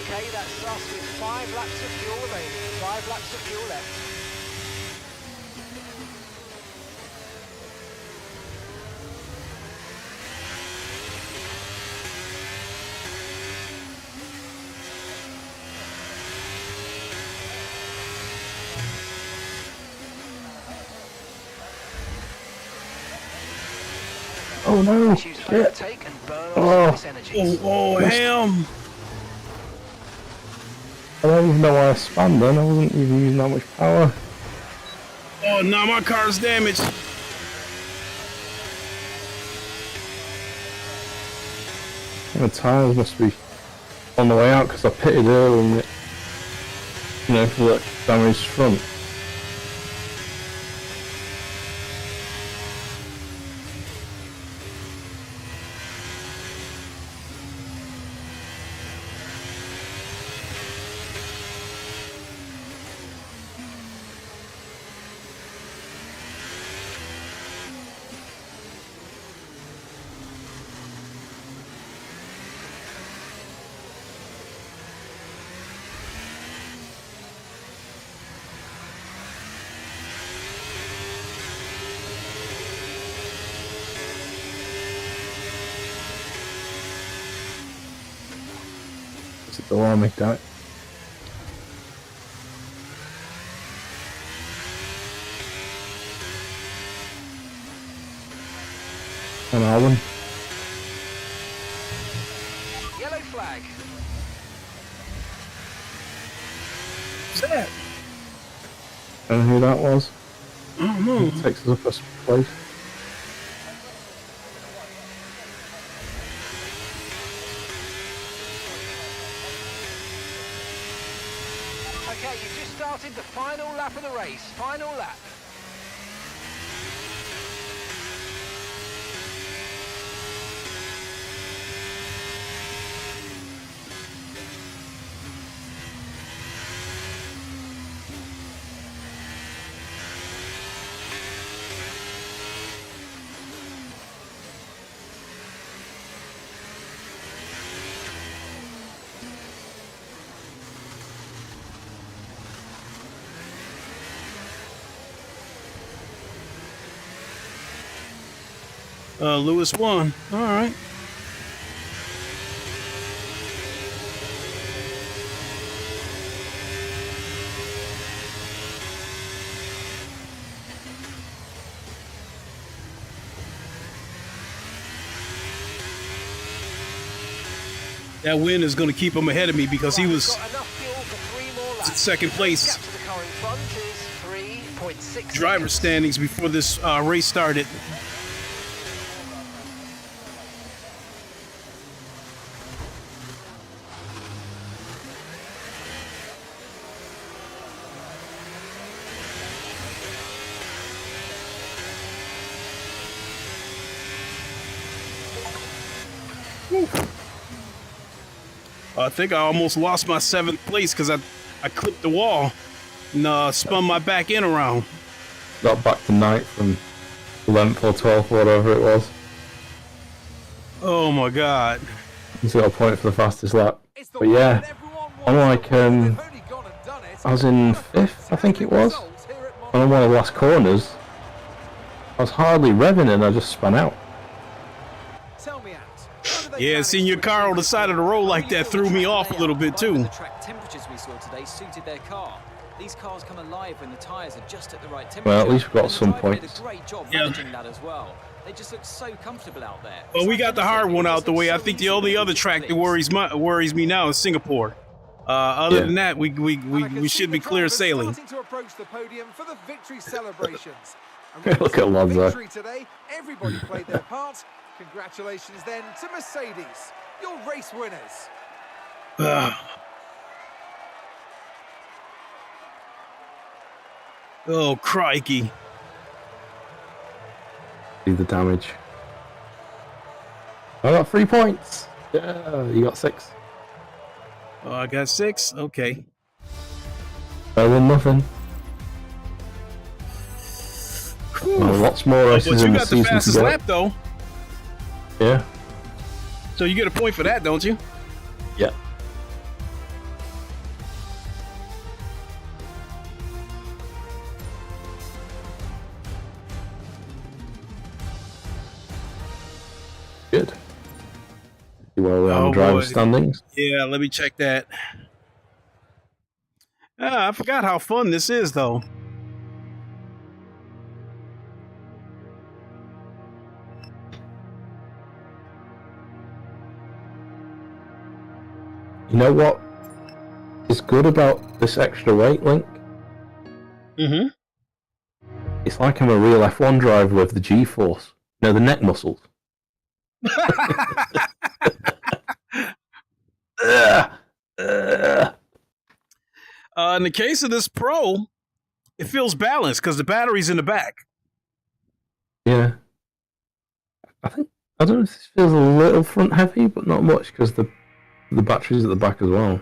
Okay, that's us with 5 laps of fuel remaining. 5 laps of fuel left. Oh no! Choose Fanatec and burn off Oh. this energy. Oh, ham! I don't even know why I spun then. I wasn't even using that much power. Oh, now my car's damaged. The tyres must be on the way out because I pitted early and it, for that damaged front. Is it the one I make that? An album. Yellow flag. What's that? I don't know who that was. I don't know. It takes us up a place. Okay, you've just started the final lap of the race. Final lap. Lewis won. All right. That win is going to keep him ahead of me because he was in second place. Driver standings before this race started. I think I almost lost my 7th place because I clipped the wall and spun my back end around. Got back to 9th from 11th or 12th, whatever it was. Oh my god. He's got a point for the fastest lap. But yeah, unlike I was in 5th, I think it was, and on one of the last corners, I was hardly revving and I just spun out. Yeah, seeing your car on the side of the road like that threw me off a little bit too. The track temperatures we saw today suited their car. These cars come alive when the tyres are just at the right temperature. Well, at least we got some points. Did a great job managing that as well. They just look so comfortable out there. Well, we got the hard one out the way. I think the only other track that worries me now is Singapore. Other than that, we should be clear sailing. To approach the podium for the victory celebrations. Look at Lonzo. Today, everybody played their part. Congratulations then to Mercedes, your race winners. Oh, crikey. See the damage. I got 3 points. Yeah, you got 6. Oh, I got 6? Okay. Better than nothing. Well, lots more races in the season. But you got the fastest lap, though. Yeah. So you get a point for that, don't you? Yeah. Good. You were around driver standings? Yeah, let me check that. I forgot how fun this is, though. You know what is good about this extra weight, Link? Mm-hmm. It's like I'm a real F1 driver with the G-force. You know, the neck muscles. In the case of this Pro, it feels balanced because the battery's in the back. Yeah. I don't know if this feels a little front heavy, but not much because the battery's at the back as well.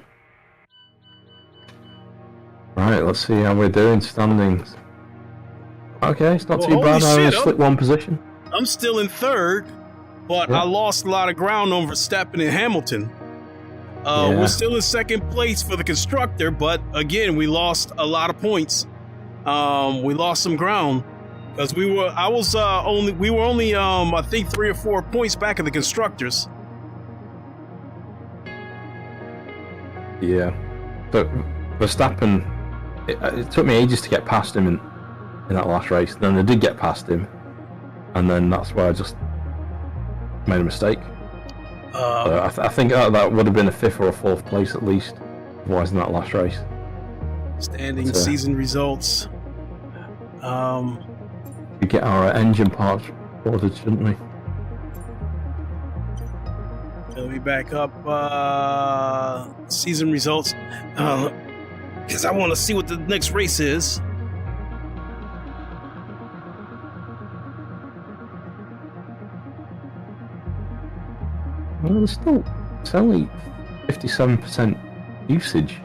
Right, let's see how we're doing standings. Okay, it's not too bad. I only slipped 1 position. I'm still in 3rd, but I lost a lot of ground on Verstappen and Hamilton. We're still in 2nd place for the constructor, but again, we lost a lot of points. We lost some ground because we were only I think 3 or 4 points back of the constructors. Yeah. So Verstappen, it took me ages to get past him in that last race. Then I did get past him, and then that's where I just made a mistake. I think that would have been a 5th or a 4th place at least, otherwise in that last race. Standing season results. We get our engine parts ordered, shouldn't we? Let me back up season results because I want to see what the next race is. Well, it's only 57% usage,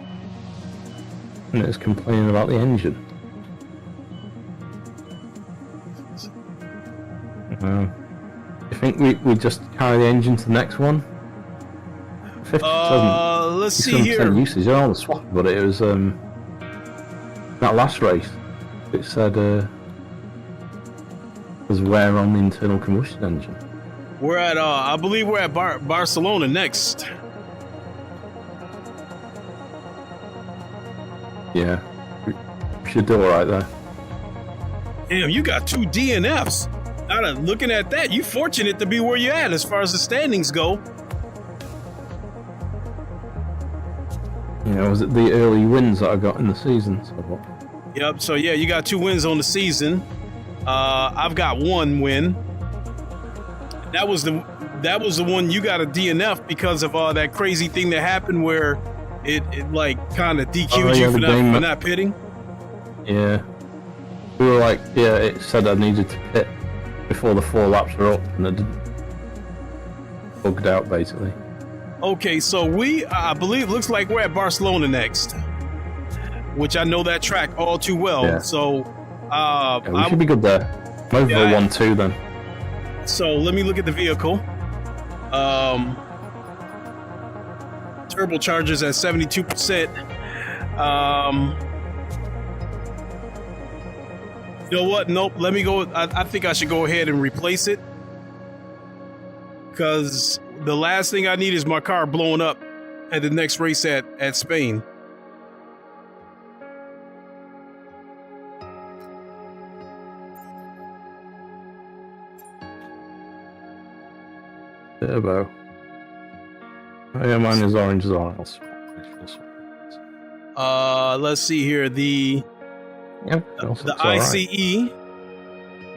and it's complaining about the engine. You think we just carry the engine to the next one? 57%. Let's see here. Usage. I don't swap, but it was that last race. It said There's wear on the internal combustion engine. We're at, I believe we're at Barcelona next. Yeah, we should do all right there. Damn, you got 2 DNFs. Now, looking at that, you fortunate to be where you're at as far as the standings go. Yeah, was it the early wins that I got in the season? So what? Yep. So yeah, you got 2 wins on the season. I've got 1 win. That was the one you got a DNF because of that crazy thing that happened where it like kind of DQ'd you for not pitting. Yeah. We were like, yeah, it said I needed to pit before the 4 laps were up, and it didn't. Bugged out basically. Okay, so I believe, looks like we're at Barcelona next, which I know that track all too well. Yeah. So, we should be good there. Over 1-2 then. So let me look at the vehicle. Turbochargers at 72%. You know what? Nope. Let me go. I think I should go ahead and replace it, because the last thing I need is my car blowing up at the next race at Spain. Turbo. Oh yeah, mine is orange as well. Let's see here. The ICE,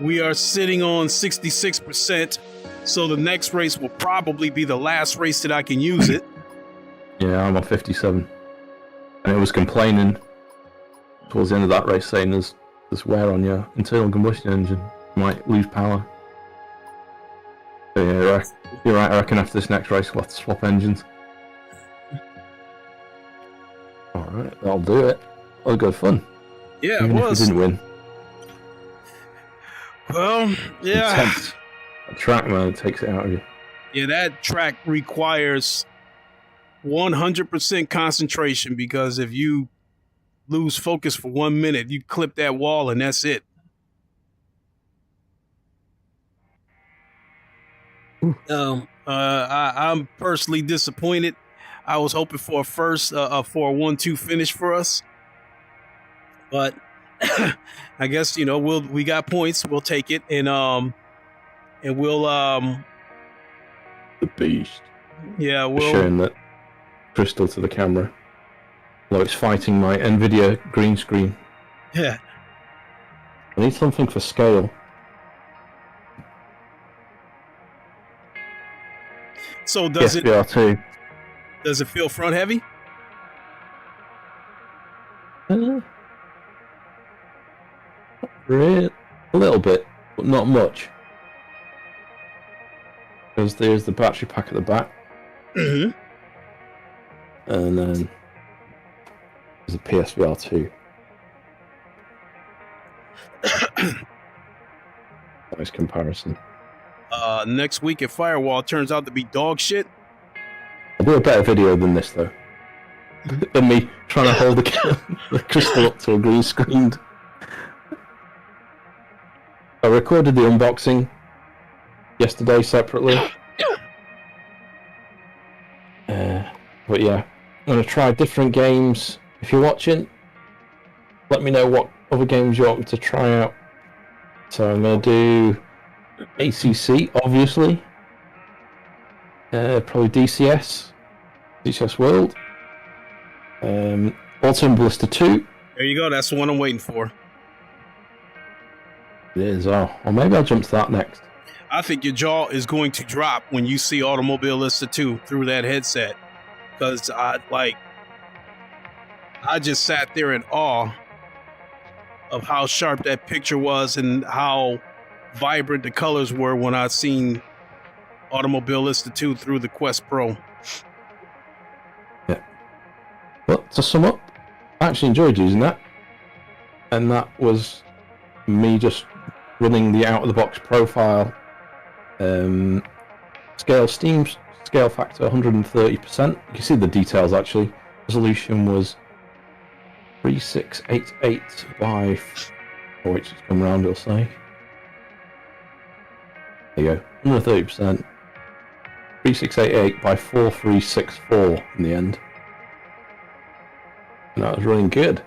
we are sitting on 66%. So the next race will probably be the last race that I can use it. Yeah, I'm on 57. And it was complaining towards the end of that race, saying there's wear on your internal combustion engine. You might lose power. So yeah, you're right. I reckon after this next race, we'll have to swap engines. Alright, I'll do it. It'll go fun. Yeah, even it was. If we didn't win. Well, yeah. Intense. A track, man, it takes it out of you. Yeah, that track requires 100% concentration, because if you lose focus for 1 minute, you clip that wall and that's it. I'm personally disappointed. I was hoping for a 1-2 finish for us, but I guess, you know, we got points. We'll take it, and we'll the beast. Yeah, we'll showing that crystal to the camera, although it's fighting my Nvidia green screen. Yeah. I need something for scale. So does it VR2. Does it feel front heavy? Really? A little bit, but not much. Because there's the battery pack at the back. Mm-hmm. And then there's a PSVR 2. Nice comparison. Next week, if Firewall turns out to be dog shit, I'll do a better video than this, though. Than me trying to hold the crystal up to a green screen. I recorded the unboxing yesterday separately. But yeah, I'm going to try different games. If you're watching, let me know what other games you want me to try out. So I'm going to do ACC, obviously. Probably DCS World. Voltron Ballista 2. There you go. That's the one I'm waiting for. It is. Oh, or maybe I'll jump to that next. I think your jaw is going to drop when you see Automobilista 2 through that headset, because I just sat there in awe of how sharp that picture was and how vibrant the colors were when I seen Automobilista 2 through the Quest Pro. Yeah. Well, to sum up, I actually enjoyed using that, and that was me just running the out-of-the-box profile. Steam scale factor 130%. You can see the details actually. Resolution was 3688 by, which has come round, it'll say. There you go, 130%. 3688 by 4364 in the end. And that was running good.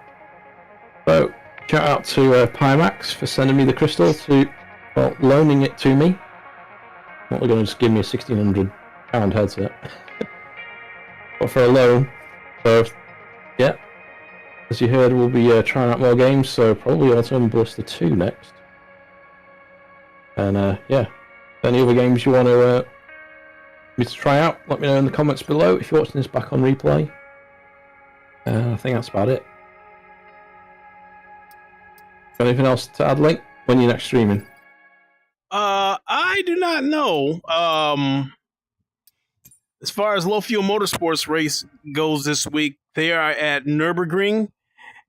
So, shout out to Pimax for sending me the crystal, well, loaning it to me. Not going to just give me a £1,600 headset. But for a loan. So, yeah. As you heard, we'll be trying out more games, so probably Autumn Blister 2 next. And yeah, any other games you want me to try out, let me know in the comments below if you're watching this back on replay. I think that's about it. Got anything else to add, Link? When you're next streaming? I do not know. As far as low fuel motorsports race goes this week, they are at Nürburgring,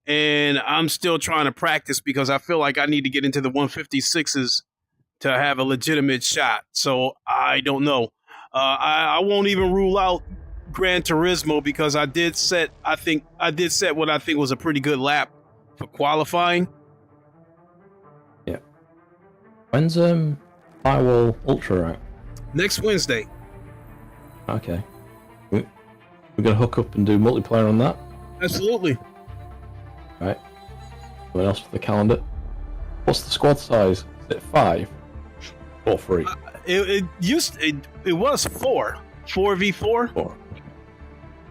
and I'm still trying to practice because I feel like I need to get into the 156s to have a legitimate shot. So I don't know. I won't even rule out Gran Turismo because I did set what I think was a pretty good lap for qualifying. Yeah. When's Firewall Ultra out? Next Wednesday. Okay. We're gonna hook up and do multiplayer on that. Absolutely. Right. What else for the calendar? What's the squad size? Is it 5 or 3? It was 4v4. 4.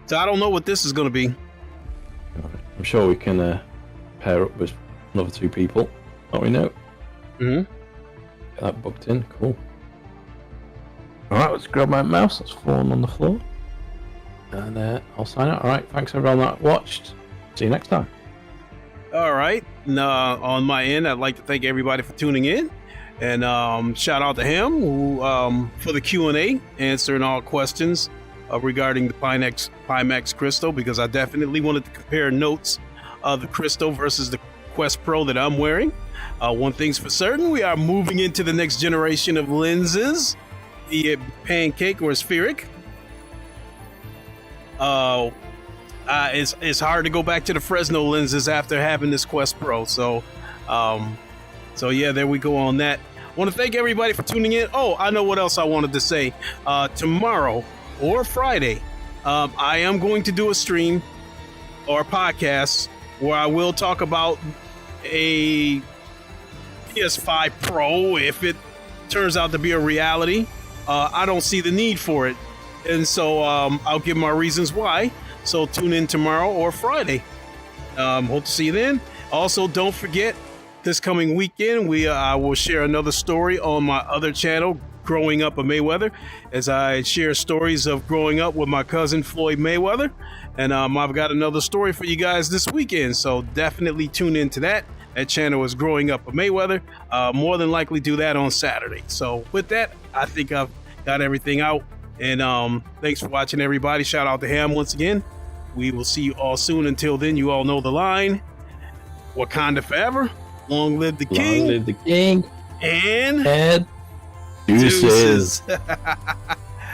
So I don't know what this is going to be. I'm sure we can pair up with another 2 people. Don't we know? Mm-hmm. Get that booked in. Cool. Alright, let's grab my mouse. That's fallen on the floor. And I'll sign out. Alright, thanks everyone that watched. See you next time. All right. On my end, I'd like to thank everybody for tuning in. And shout out to him who, for the Q&A, answering all questions regarding the Pimax Crystal, because I definitely wanted to compare notes of the Crystal versus the Quest Pro that I'm wearing. One thing's for certain, we are moving into the next generation of lenses, be it pancake or spheric. It's hard to go back to the Fresno lenses after having this Quest Pro. So yeah, there we go on that. I want to thank everybody for tuning in. Oh, I know what else I wanted to say. Tomorrow or Friday, I am going to do a stream or a podcast where I will talk about a PS5 Pro if it turns out to be a reality. I don't see the need for it. And so I'll give my reasons why. So tune in tomorrow or Friday. Hope to see you then. Also, don't forget, this coming weekend, I will share another story on my other channel, Growing Up a Mayweather, as I share stories of growing up with my cousin Floyd Mayweather. And I've got another story for you guys this weekend, so definitely tune into that. That channel is Growing Up a Mayweather. More than likely do that on Saturday. So with that, I think I've got everything out. And thanks for watching, everybody. Shout out to Ham once again. We will see you all soon. Until then, you all know the line. Wakanda forever. Long live the king. Long live the king. And deuces.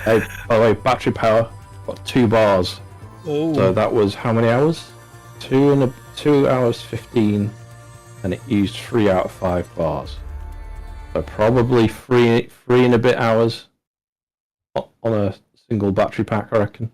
Hey, by the way, battery power, got 2 bars. Oh. So that was how many hours? 2 hours 15, and it used 3 out of 5 bars. So probably 3 and a bit hours on a single battery pack, I reckon.